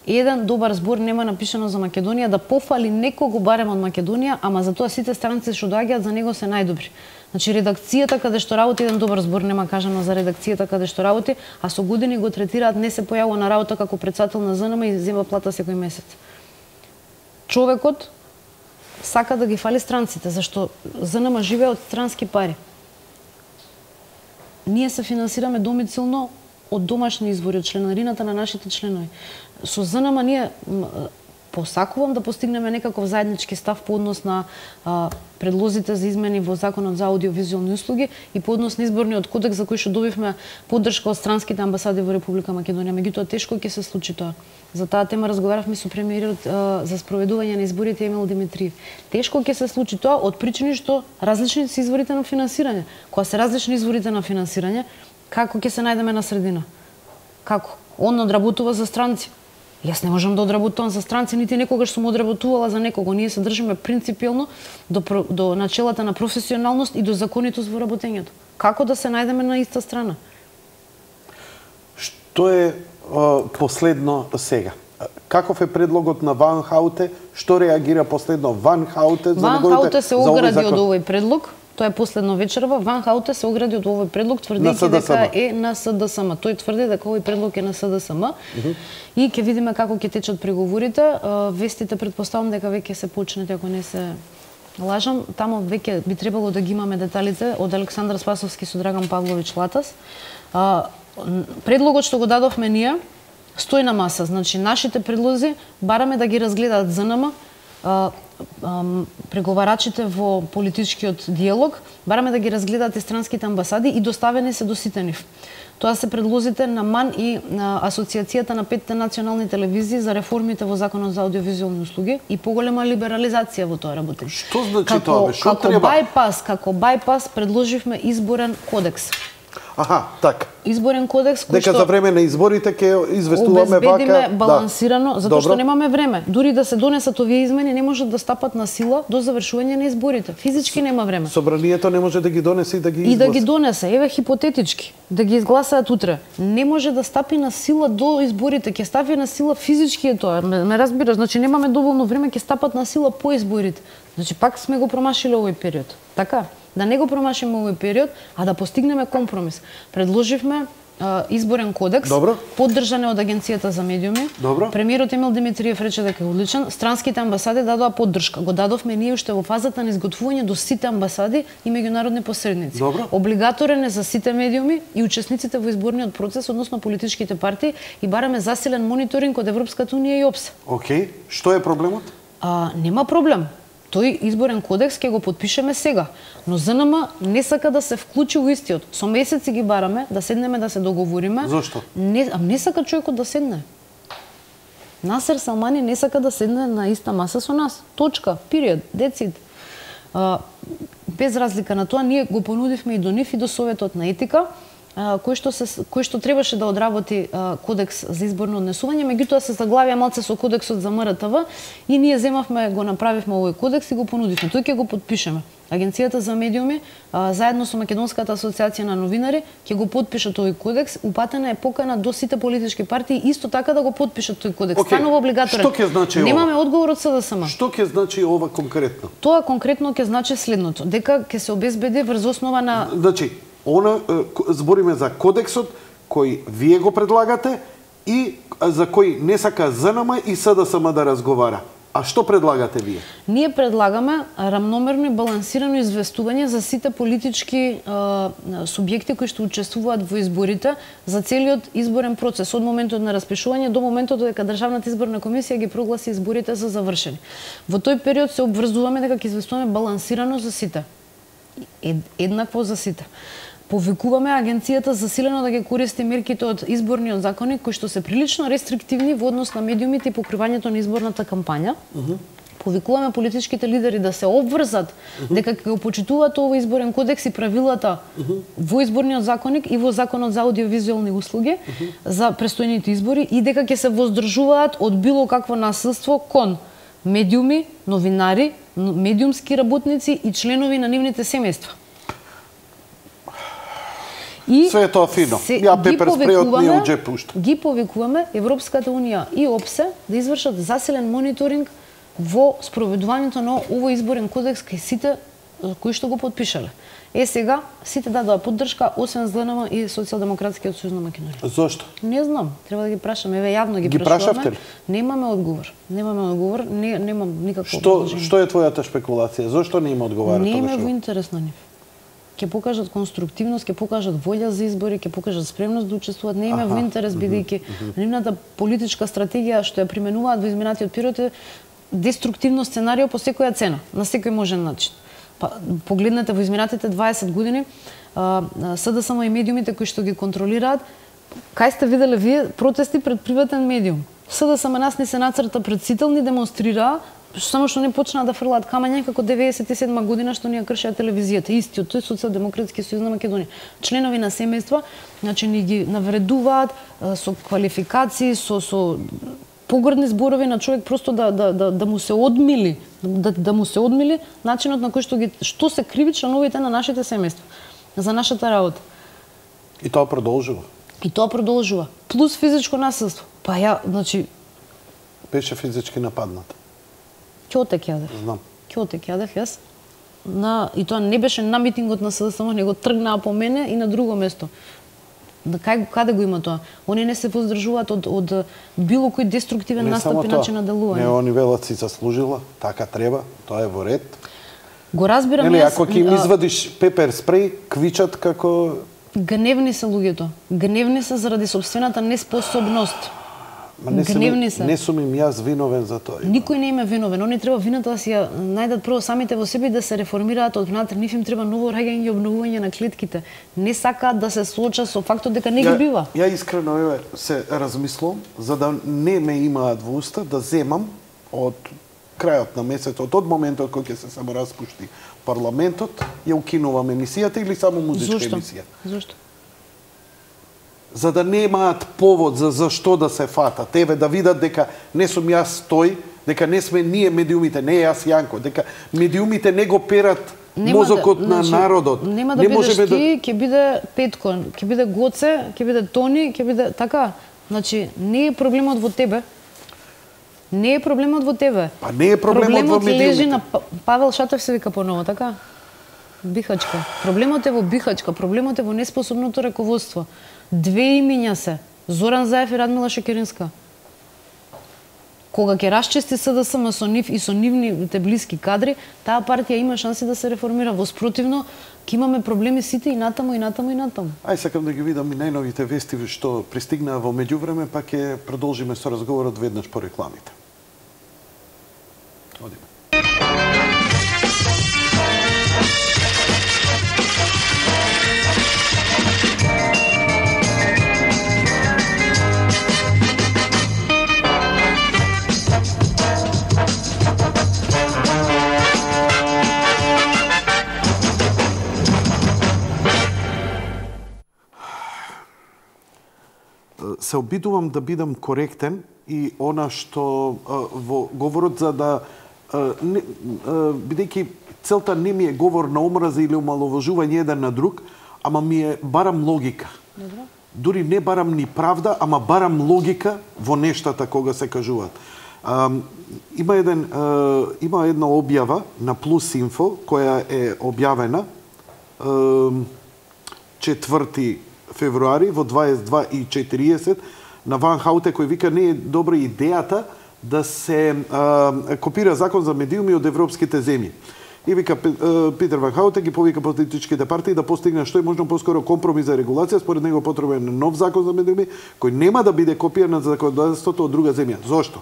Еден добар збор нема напишано за Македонија, да пофали некого барем од Македонија, ама за тоа сите странци што доаѓаат за него се најдобри. Значи редакцијата каде што работи еден добар збор нема кажано за редакцијата каде што работи, а со години го третираат, не се појавува на работа како претседател на ЗНМ и зема плата секој месец. Човекот сака да ги фали странците, зашто ЗНМ живее од странски пари. Ние се финансираме домицилно од домашни извори, од членарината на нашите членови. Со ЗНМ ние посакувам да постигнеме некаков заеднички став по однос на предлозите за измени во Законот за аудиовизуелни услуги и по однос на изборниот кодекс за кој што добивме поддршка од странските амбасади во Република Македонија. Меѓутоа тешко ќе се случи тоа. За таа тема разговаравме со премиерот за спроведување на изборите Емил Димитриев. Тешко ќе се случи тоа од причини што различни се изворите на финансирање. Кога се различни изворите на финансирање, како ќе се најдеме на средина? Како? Он одработува за странци. Јас не можам да одработувам за странци, нити некогаш сум одработувала за некого. Ние се држиме принципиелно до начелата на професионалност и до законитост во работењето. Како да се најдеме на иста страна? Што е последно сега? Каков е предлогот на Ван Хауте? Што реагира последно Ван Хауте? Ван Хауте се огради од овој предлог. Тоа е последно вечерва. Ван Хауте се огради од овој предлог, тврдејќи дека е на СДСМ. Тој тврди дека овој предлог е на СДСМ. И ќе видиме како ќе течат преговорите. Вестите претпоставам дека веќе се почнати, ако не се лажам. Тамо веќе би требало да ги имаме деталите од Александар Спасовски со Драган Павлович Латас. Предлогот што го дадовме ние стои на маса. Значи, нашите предлози бараме да ги разгледаат ЗНМ, преговарачите во политичкиот диалог, бараме да ги разгледаат и странските амбасади и доставени се до сите нив. Тоа се предлозите на МАН и на Асоциацијата на 5 национални телевизии за реформите во Законот за аудиовизуелни услуги и поголема либерализација во тоа работење. Што значи тоа? Што треба? Како бајпас предложивме изборен кодекс. Аха, така. Изборен кодекс кој Дека за време на изборите ќе известуваме обезбедиме вака балансирано, затоа што Добро. немаме време. Дури да се донесат овие измени, не можат да стапат на сила до завршување на изборите. Физички нема време. Собранието не може да ги донесе и да ги И да ги изгласа. донесе, еве хипотетички, да ги изгласаат утре. Не може да стапи на сила до изборите, ќе стапи на сила физички е тоа. Ме разбираш, значи немаме доволно време, ќе стапат на сила по изборите. Значи пак сме го промашиле овој период. Така, да не го промашиме овој период, а да постигнеме компромис. Предложивме изборен кодекс, Добро. поддржан е од Агенцијата за медиуми. Добро. Премиерот Емил Димитриев рече дека е одличен. Странските амбасади дадоа поддршка. Го дадовме ние уште во фазата на изготвување до сите амбасади и меѓународни посредници. Добро. Облигаторен е за сите медиуми и учесниците во изборниот процес, односно политичките партии, и бараме засилен мониторинг од Европската унија и ОПСЕ. Океј, што е проблемот? Нема проблем. Тој изборен кодекс ќе го подпишеме сега, но ЗНМ не сака да се вклучи во истиот. Со месеци ги бараме да седнеме да се договориме. Зошто? Не сака човекот да седне. Насер Салмани не сака да седне на иста маса со нас. Точка, период, децид. Без разлика на тоа, ние го понудивме и до нив и до Советот на етика, кој што требаше да одработи кодекс за изборно однесување, меѓутоа се заглавија малце со кодексот за МРТВ и ние земавме, го направивме овој кодекс и го понудивме. Тој ќе го подпишеме. Агенцијата за медиуми, заедно со Македонската асоциација на новинари, ќе го подпишат овој кодекс. Упатена е покана до сите политички партии исто така да го подпишат тој кодекс. Станува облигаторен. Што ќе значи ова? Немаме одговор од СДСМ. Што ќе значи ова конкретно? Тоа конкретно ќе значи следното, дека ќе се обезбеди врз основа на Значи, збориме за кодексот кој вие го предлагате и за кој не сака ЗНМ и СДСМ да разговара. А што предлагате вие? Ние предлагаме рамномерно и балансирано известување за сите политички субјекти кои што учествуваат во изборите за целиот изборен процес од моментот на распишување до моментот дека Државната изборна комисија ги прогласи изборите за завршени. Во тој период се обврзуваме дека ќе известуваме балансирано за сите. Еднакво за сите. Повикуваме агенцијата засилено да ги користи мерките од изборниот законник кои што се прилично рестриктивни во однос на медиумите и покривањето на изборната кампања. Повикуваме политичките лидери да се обврзат дека ќе го почитуваат овој изборен кодекс и правилата во изборниот законник и во законот за аудиовизуелни услуги за престојните избори и дека ќе се воздржуваат од било какво насилство кон медиуми, новинари, медиумски работници и членови на нивните семејства. И Све е тоа фино. Ја пепер спрејот ми е у џеп пушта. Ги повикуваме Европската унија и ОПСЕ да извршат засилен мониторинг во спроведувањето на овој изборен кодекс кај сите кои што го подпишале. Сега сите дадоа поддршка освен ЗНМ и Социјалдемократскиот сојуз на Македонија. Зошто? Не знам, треба да ги прашаме. Еве јавно ги прашавте прашуваме. ли? Немаме одговор. Немам никакво Што е твојата шпекулација? Зошто не им одговара Не тоа им е што? во интерес на нив. Ќе покажат конструктивност, ќе покажат волја за избори, ќе покажат спремност да учествуваат. Не им е во интерес бидејќи нивната политичка стратегија што ја применуваат во изминатиот период е деструктивно сценарио по секоја цена, на секој можен начин. Погледнете во изминатите 20 години СДСМ и медиумите кои што ги контролираат, кај сте виделе вие протести пред приватен медиум? СДСМ нас не се нацрта пред сите, ни демонстрираа, само што не почнаа да фрлаат камења како 97 година што ние кршеа телевизијата. Истиот, тој Социјалдемократски сојуз на Македонија. Членови на семејства, значи ни ги навредуваат со квалификации, со погрдни зборови на човек просто да му се одмили, да му се одмили начинот на кој што се криви членовите на нашите семејства за нашата работа. И тоа продолжува. Плюс физичко насилство. Значи Беше физички нападната. Ќотек јадев. Знам. Ќотек јадев јас. И тоа не беше на митингот на СДСМ, него тргнаа по мене и на друго место. Каде го има тоа? Они не се воздржуваат од било кој деструктивен настап и начин на делување. Не, они велат си заслужила, така треба, тоа е во ред. Го разбирам јас. јас. Ако ќе им извадиш пепер спреј, квичат како... Гневни се луѓето. Гневни се заради собствената неспособност. Гневни се. Не сум им јас виновен за тоа. Никој не им е виновен. Они треба вината да си ја најдат прво самите во себе и да се реформираат од внатре. Нив им треба ново раѓање и обновување на клетките. Не сакаат да се соочат со фактот дека не ги бива. Ја искрено се размислувам за да не ме имаат во уста да земам од крајот на месецот, од моментот кога ќе се самораспушти парламентот, ја укинувам емисијата или само музичка емисија. Зошто? за да немаат повод за што да се фатат. Еве да видат дека не сум јас тој, дека не сме ние медиумите, не јас Јанко, дека медиумите не го перат мозокот на народот. Нема да бидеш ти, ќе биде Петко, ќе биде Гоце, ќе биде Тони, ќе биде така. Значи, не е проблемот во тебе. Не е проблемот во тебе. Па не е проблемот во медиумите. Лежи на Павел Шатов се вика поново, така? Бихачка. Проблемот е во Бихачка, проблемот е во неспособното раководство. Две имиња се, Зоран Заев и Радмила Шекеринска. Кога ќе расчисти СДСМ со нив и со нивните блиски кадри, таа партија има шанси да се реформира. Во спротивно, ќе имаме проблеми сите и натаму, и натаму, и натаму. Ај сакам да ги видам и најновите вести што пристигнаа во меѓувреме, па ќе продолжиме со разговорот веднаш по рекламите. Одиме. Се обидувам да бидам коректен и она што во говорот за да бидејќи целта не ми е говор на омраза или омаловажување еден на друг, ама ми е барам логика. Добро. Дури не барам ни правда, ама барам логика во нештата кога се кажуваат. Има една објава на Plus Info која е објавена 4 февруари во 22:40 на Ван Хауте кој вика не е добра идејата да се копира закон за медиуми од европските земји. И вика Питер Ван Хауте ги повика политичките партии да постигнат што е можно поскоро компромис за регулација, според него потребен нов закон за медиуми кој нема да биде копија на законодавството од друга земја. Зошто?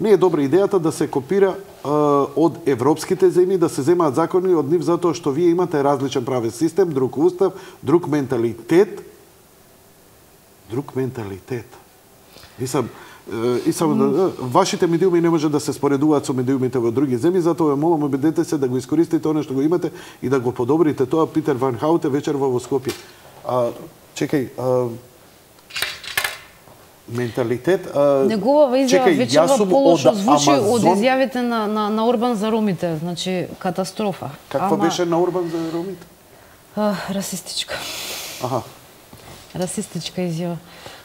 Не е добра идејата да се копира од европските земји, да се земаат закони од нив затоа што вие имате различен правен систем, друг устав, друг менталитет. Друг менталитет. Вашите медиуми не може да се споредуваат со медиумите во други земји, затоа молам обидете се да го искористите она што го имате и да го подобрите тоа. Питер Ван Хауте вечерва во Скопје. Чекај, менталитет. Неговава изјава вечерва полошо звучи од изјавите на Орбан за ромите, значи катастрофа. Каква беше на Орбан за ромите? Расистичка. Аха. Расистичка изјава.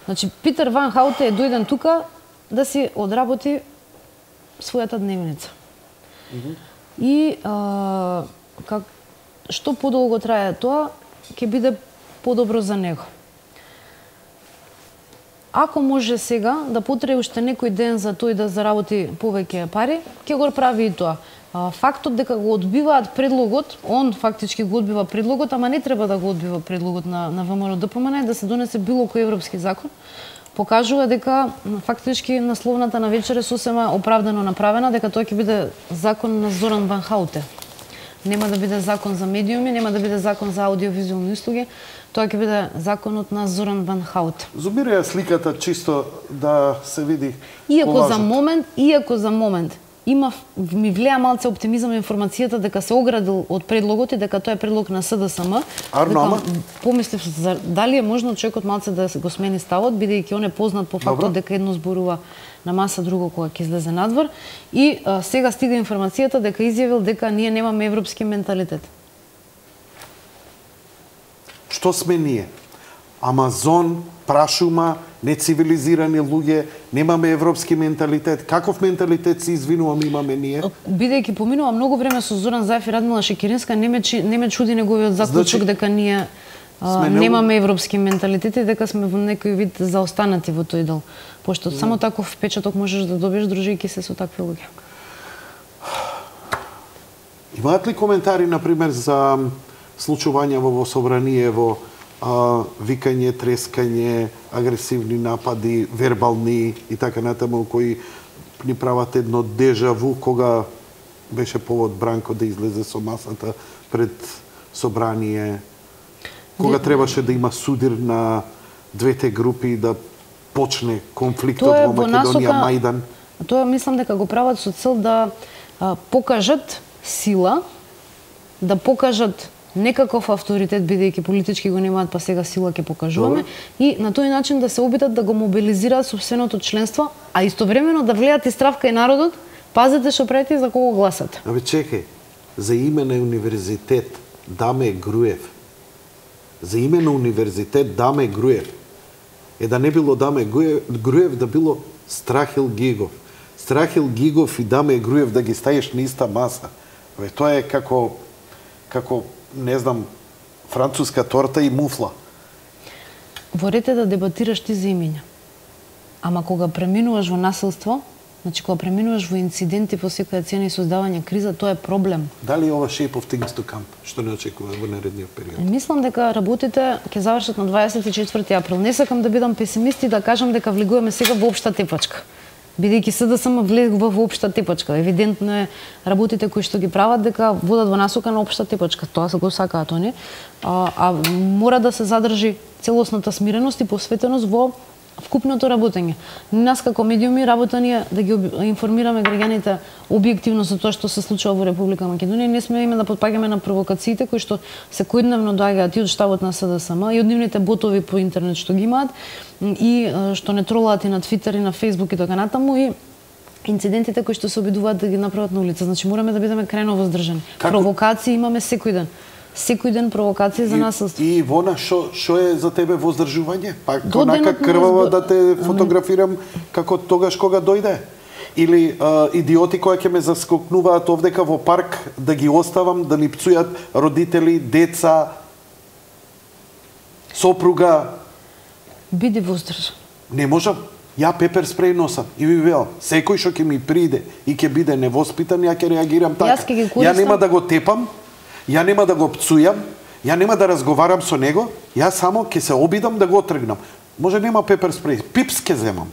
Значи, Питер Ван Хауте е дојден тука да си одработи својата дневница. И што подолго трае тоа, ќе биде подобро за него. Ако може сега да потреби уште некој ден за тој да заработи повеќе пари, ќе го прави и тоа. Фактот дека го одбиваат предлогот, он фактички го одбива предлогот, ама не треба да го одбива предлогот на ВМРО ДПМН да се донесе било кој европски закон, покажува дека фактички насловната на вечер е сосема оправдано направена, дека тоа ќе биде закон на Зоран Ван Хауте. Нема да биде закон за медиуми, нема да биде закон за аудиовизуални услуги, тоа ќе биде законот на Зоран Ван Хауте. Зумира ја сликата чисто да се види. Иако за момент ми влеа малце оптимизам информацијата дека се оградил од предлогот и дека тоа е предлог на СДСМ. Помислив дали е можно човекот малце да го смени ставот, бидејќи он е познат по фактот дека едно зборува на маса, друго кога ќе излезе надвор. И сега стига информацијата дека изјавил дека ние немаме европски менталитет. Што сме ние? Амазон, прашума, нецивилизирани луѓе, немаме европски менталитет. Каков менталитет се извинувам имаме ние? Бидејќи поминува многу време со Зоран Заев и Радмила Шекеринска, не ме чуди неговиот заклучок дека ние немаме европски менталитет и дека сме во некој вид заостанати во тој дел. Пошто само таков впечаток можеш да добиеш дружејќи се со такви луѓе. Имаат ли коментари, например, за случувања во собраниево, викање, трескање, агресивни напади, вербални и така натаму, кои ни прават едно дежаву кога беше повод Бранко да излезе со масата пред собрание, кога требаше да има судир на двете групи да почне конфликтот во Македонија, Мајдан. Тоа мислам дека го прават со цел да покажат сила, да покажат некаков авторитет, бидејќи политички го немаат, па сега сила ќе покажуваме, и на тој начин да се обидат да го мобилизираат собственото членство, а истовремено да влијат и страв кај народот, пазете што правите и за кого гласате. Абе чекај, за име на универзитет Даме Груев. За име на универзитет Даме Груев. Да не било Даме Груев, да било Страхил Гигов. Страхил Гигов и Даме Груев да ги ставиш на иста маса. Абе, тоа е како, не знам, француска торта и муфла. Во ред е да дебатираш ти за имиња. Ама кога преминуваш во насилство, значи кога преминуваш во инциденти по секоја цена и создавање криза, тоа е проблем. Дали ова shape of things to come, што не очекува во наредниот период? Мислам дека работите ќе завршат на 24 април. Не сакам да бидам песимист и да кажам дека влегуваме сега во општа тепачка. Бидејќи СДСМ влегува во општа тепачка. Евидентно е работите кои што ги прават дека водат во насока на општа тепачка. Тоа се го сакаат они. А мора да се задржи целосната смиреност и посветеност во вкупното работење. Нас како медиуми работа ни е да ги информираме граѓаните објективно за тоа што се случува во Република Македонија. Не сме име да потпаѓаме на провокациите кои што секојдневно доаѓаат и од штабот на СДСМ и од нивните ботови по интернет што ги имаат и што не тролаат и на Твитер и на Фејсбук и така натаму, и инцидентите кои што се обидуваат да ги направат на улица. Значи мораме да бидеме крајно воздржани. Провокации имаме секој ден. Секој ден провокација за насилство. И Вона, што е за тебе воздржување? Пак онака крвава да те фотографирам како тогаш кога дојде? Или идиоти кои ќе ме заскокнуваат овдека во парк, да ги оставам, да ми пцујат родители, деца, сопруга? Биди воздржан. Не можам. Ја пепер спреј носам и ви велам, секој што ќе ми приде и ќе биде невоспитан, ја ќе реагирам така. Ја нема да го тепам, ја нема да го пцујам, ја нема да разговарам со него, ја само ќе се обидам да го отргнам. Може нема пепер спреј, пипс ќе земам.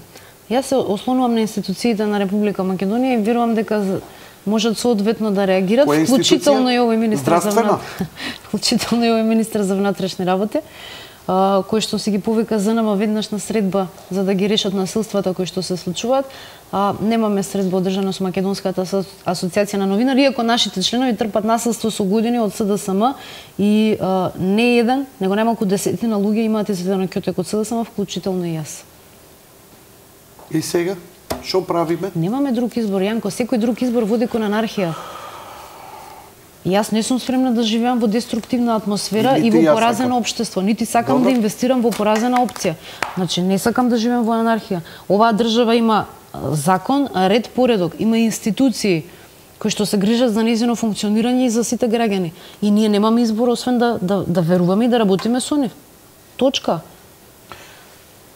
Јас се ослонувам на институциите на Република Македонија и верувам дека можат соодветно да реагират, вклучително и овој министер за внатрешни работи, кој што си ги повика ЗНМ веднаш на средба за да ги решат насилствата кои што се случуваат. Немаме средба одржана со Македонската асоциација на новинари, иако нашите членови трпат насилство со години од СДСМ и не еден, него најмалку десетина луѓе имаат изведено ќотек од СДСМ, вклучително и јас. И сега, што правиме? Немаме друг избор, Јанко, секој друг избор води кон анархија. Јас не сум спремна да живеам во деструктивна атмосфера и во поразено општество. Нити сакам да инвестирам во поразена опција. Значи, не сакам да живеам во анархија. Оваа држава има закон, ред, поредок. Има институции кои што се грижат за нејзино функционирање и за сите граѓани. И ние немаме избор освен да веруваме и да работиме со нив. Точка.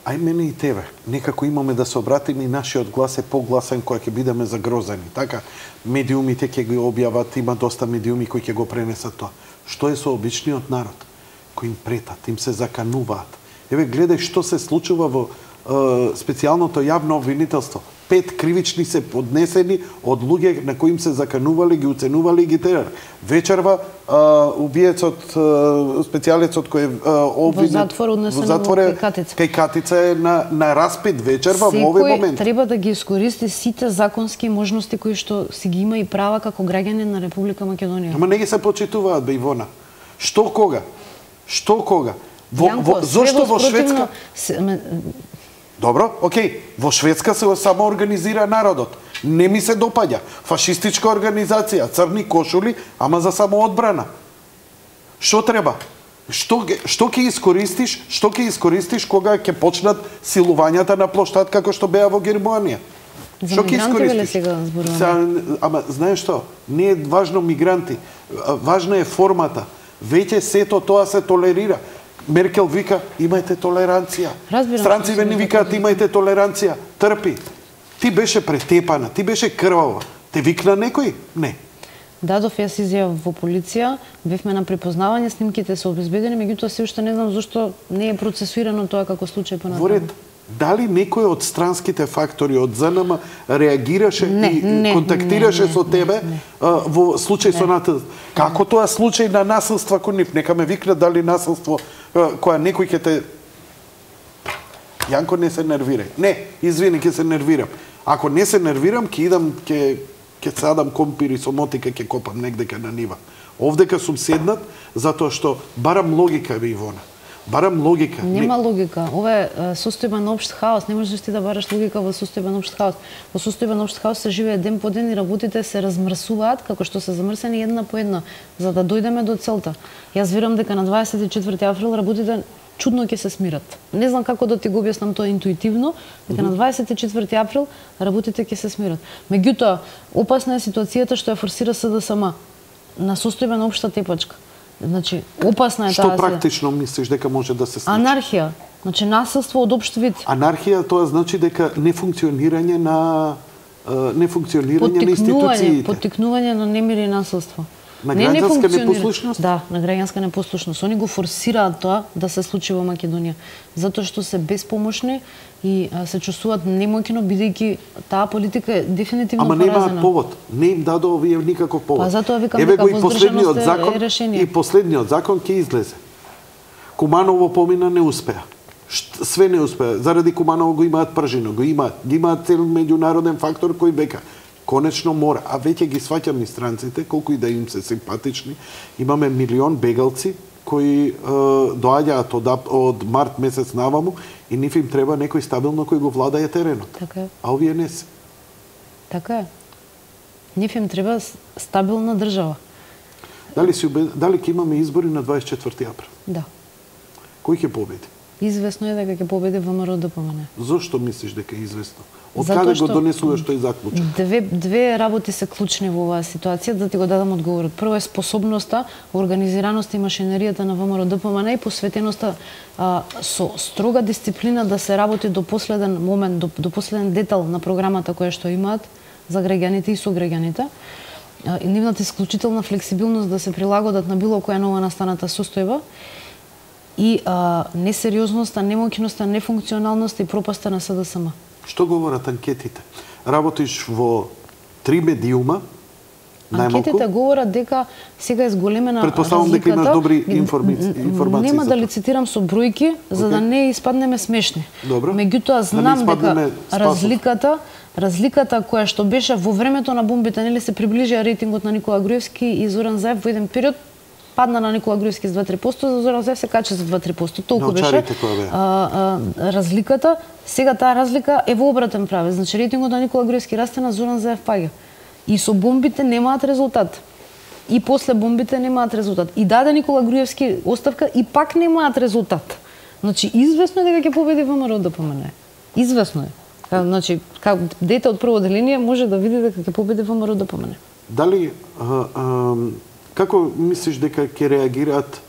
Ај мене и тебе. Некако имаме да се обратиме и нашиот глас е погласен кога ќе бидеме загрозени. Така, медиумите ќе ги објават, има доста медиуми кои ќе го пренесат тоа. Што е со обичниот народ? Кои им претат, им се закануваат. Еве, гледај што се случува во специјалното јавно обвинителство. 5 кривични се поднесени од луѓе на кои им се заканували, ги уценували и ги терали. Вечерва убиецот, специјалецот кој е обвинет во затвор кај Катица е на распит вечерва во овој момент. Секој треба да ги искористи сите законски можности кои што си ги има и права како граѓанин на Република Македонија. Ама не ги се почитуваат, бе, Ивона. Што кога? Зошто во Шведска? Добро, окей, во Шведска се самоорганизира народот. Не ми се допаѓа. Фашистичка организација, црни кошули, ама за самоодбрана. Што треба? Што ќе искористиш кога ќе почнат силувањата на плоштад како што беа во Германија? За мигранти ли сега зборуваме? Ама знаеш што? Не е важно мигранти. Важна е формата. Веќе сето тоа се толерира. Меркел вика, имајте толеранција. Странците ни викаат, имајте толеранција. Трпи. Ти беше претепана, ти беше крвава. Те викна некој? Не. Дадов јас изјава во полиција, бевме на припознавање, снимките се обезбедени, меѓутоа се уште не знам зашто не е процесуирано тоа како случај понатаму. Во ред, дали некој од странските фактори од ЗНМ реагираше и контактираше со тебе во случај со насилство? Како тоа случај на насилство кон нив? Нека ме викнат дали насилство која некој ќе те... Јанко, не се нервирај. Не, извини, ќе се нервирам. Ако не се нервирам, ќе идам, ќе ќе садам компири со мотика, ќе копам негдека на нива. Овдека сум седнат затоа што барам логика, Ивона. Барам логика. Нема логика. Ова е состојба на општ хаос. Не можеш ти да бараш логика во состојба на општ хаос. Во состојба на општ хаос се живее ден по ден и работите се размрсуваат како што се замрсени една по една, за да дојдеме до целта. Јас верувам дека на 24 април работите чудно ќе се смират. Не знам како да ти го објаснам тоа интуитивно, дека на 24 април работите ќе се смират. Меѓутоа, опасна е ситуацијата што ја форсира СДСМ на состојба на општа тепачка. Значи, опасна е таа. Што практично мислиш дека може да се случи? Анархија. Значи, насилство од општ вид. Анархија, тоа значи дека нефункционирање на институциите. Поттикнување на немир и насилство. На граѓанска непослушност? Да, на граѓанска непослушност. Они го форсираат тоа да се случи во Македонија. Затоа што се безпомошни и се чувствуваат немоќно, бидејќи таа политика е дефинитивно поразена. Ама немаат повод. Не им даде овие никаков повод. Па затоа викам дека воздржаност е решение. И последниот закон ќе излезе. Куманово помина не успеа. Све не успеа. Заради Куманово го имаат пржино, го имаат цел меѓународен фактор кој бека. Конечно мора, а веќе ги сваќам и странците, колку и да им се симпатични. Имаме милион бегалци кои доаѓаат од март месец наваму и нив им треба некој стабилно кој го владае теренот. Така е. А овие не се. Така е. Нив им треба стабилна држава. Дали ќе имаме избори на 24 април? Да. Кој ќе победи? Известно е дека ќе победи ВМРО ДПМН. Зошто мислиш дека е известно? Од каде го донесуваш тој заклучок? Две работи се клучни во оваа ситуација, да ти го дадам одговорот. Прво е способноста, организираноста и машинаријата на ВМРО ДПМН и посветеноста со строга дисциплина да се работи до последен момент, до последен детал на програмата која што имаат за граѓаните и сограѓаните. И нивната исклучителна флексибилност да се прилагодат на било која нова настаната состојба и несериозноста, немоќноста, нефункционалноста и пропаста на СДСМ. Што говорат анкетите? Работиш во 3 медиума, најмалку? Анкетите говорат дека сега е зголемена разликата. Предпоставам дека имаш добри информации. Нема да лицитирам со бројки, за да не испаднеме смешни. Добро. Меѓутоа знам дека разликата која што беше во времето на бомбите, нели се приближија рейтингот на Никола Груевски и Зоран Заев во еден период, падна на Никола Груевски с 2-3%, за Зоран Заев се кача за 2-3%. Толку беше разликата. Сега таа разлика е во обратен правец. Значи рейтингот на Никола Груевски расте, на Зоран Заев паѓа. И со бомбите немаат резултат. И после бомбите немаат резултат. И даде Никола Груевски оставка и пак немаат резултат. Значи известно е дека ќе победи ВМРО ДПМН. Известно е. Значи, дете од прво деление може да види дека ќе победи ВМРО ДПМН. Дали како мислиш дека ќе реагираат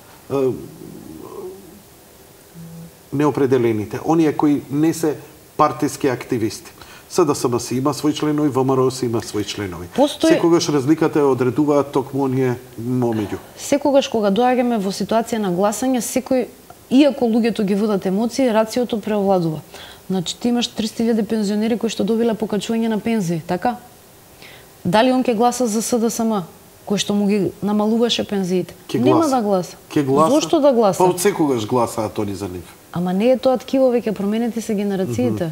неопределените, оние кои не се партиски активисти? СДСМ си има своји членови, ВМРО си има своји членови. Секогаш разликата е одредуваат токму оние момеѓу. Секогаш кога доаѓаме во ситуација на гласање, секој, иако луѓето ги водат емоции, рациото преовладува. Значи ти имаш 300.000 пензионери кои што добиле покачување на пензии, така? Дали он ќе гласа за СДСМ, кој што му ги намалуваше пензиите? Нема да гласа. Зошто да гласа? Па од секогаш гласаат они за нив. Ама не е тоа ткиво, веќе променети се генерациите.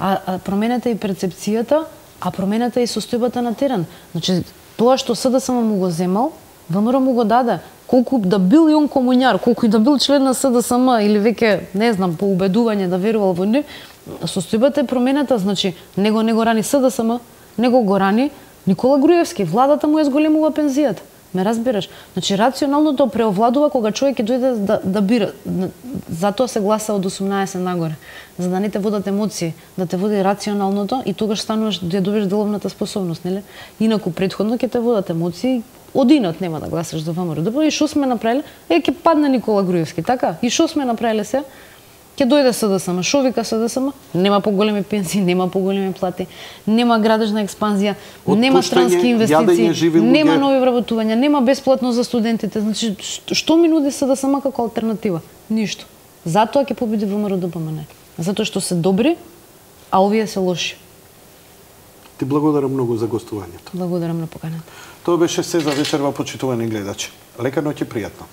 А променета и перцепцијата, а променета и состојбата на терен. Значи, тоа што СДСМ му го земал, ВМРО му го даде. Колку да бил и он комуњар, колку и да бил член на СДСМ или веќе, не знам, по убедување да верувал во нив, состојбата е променета. Значи, него не го рани СДСМ, него го рани Никола Груевски. Владата му е зголемува пензијата. Ме разбираш? Значи, рационалното преовладува кога човек ќе дојде да бира. Затоа се гласа од 18 нагоре. За да не те водат емоции, да те води рационалното и тогаш стануваш да добиеш деловната способност, нели? Инаку претходно ќе те водат емоции, одинот нема да гласаш за ВМРО. И што сме направиле? Ќе падне Никола Груевски, така? И што сме направиле се? Ќе дојде СДСМ. Шо вика СДСМ? Нема поголеми пензии, нема поголеми плати, нема градежна експанзија, нема странски инвестиции, нема нови вработувања, нема бесплатно за студентите. Значи, што ми нуди СДСМ како алтернатива? Ништо. Затоа ќе победи ВМРО ДПМН. Затоа што се добри, а овие се лоши. Ти благодарам многу за гостувањето. Благодарам на поканата. Тоа беше се за вечерва, почитувани гледачи. Лека ноќ и пријатно.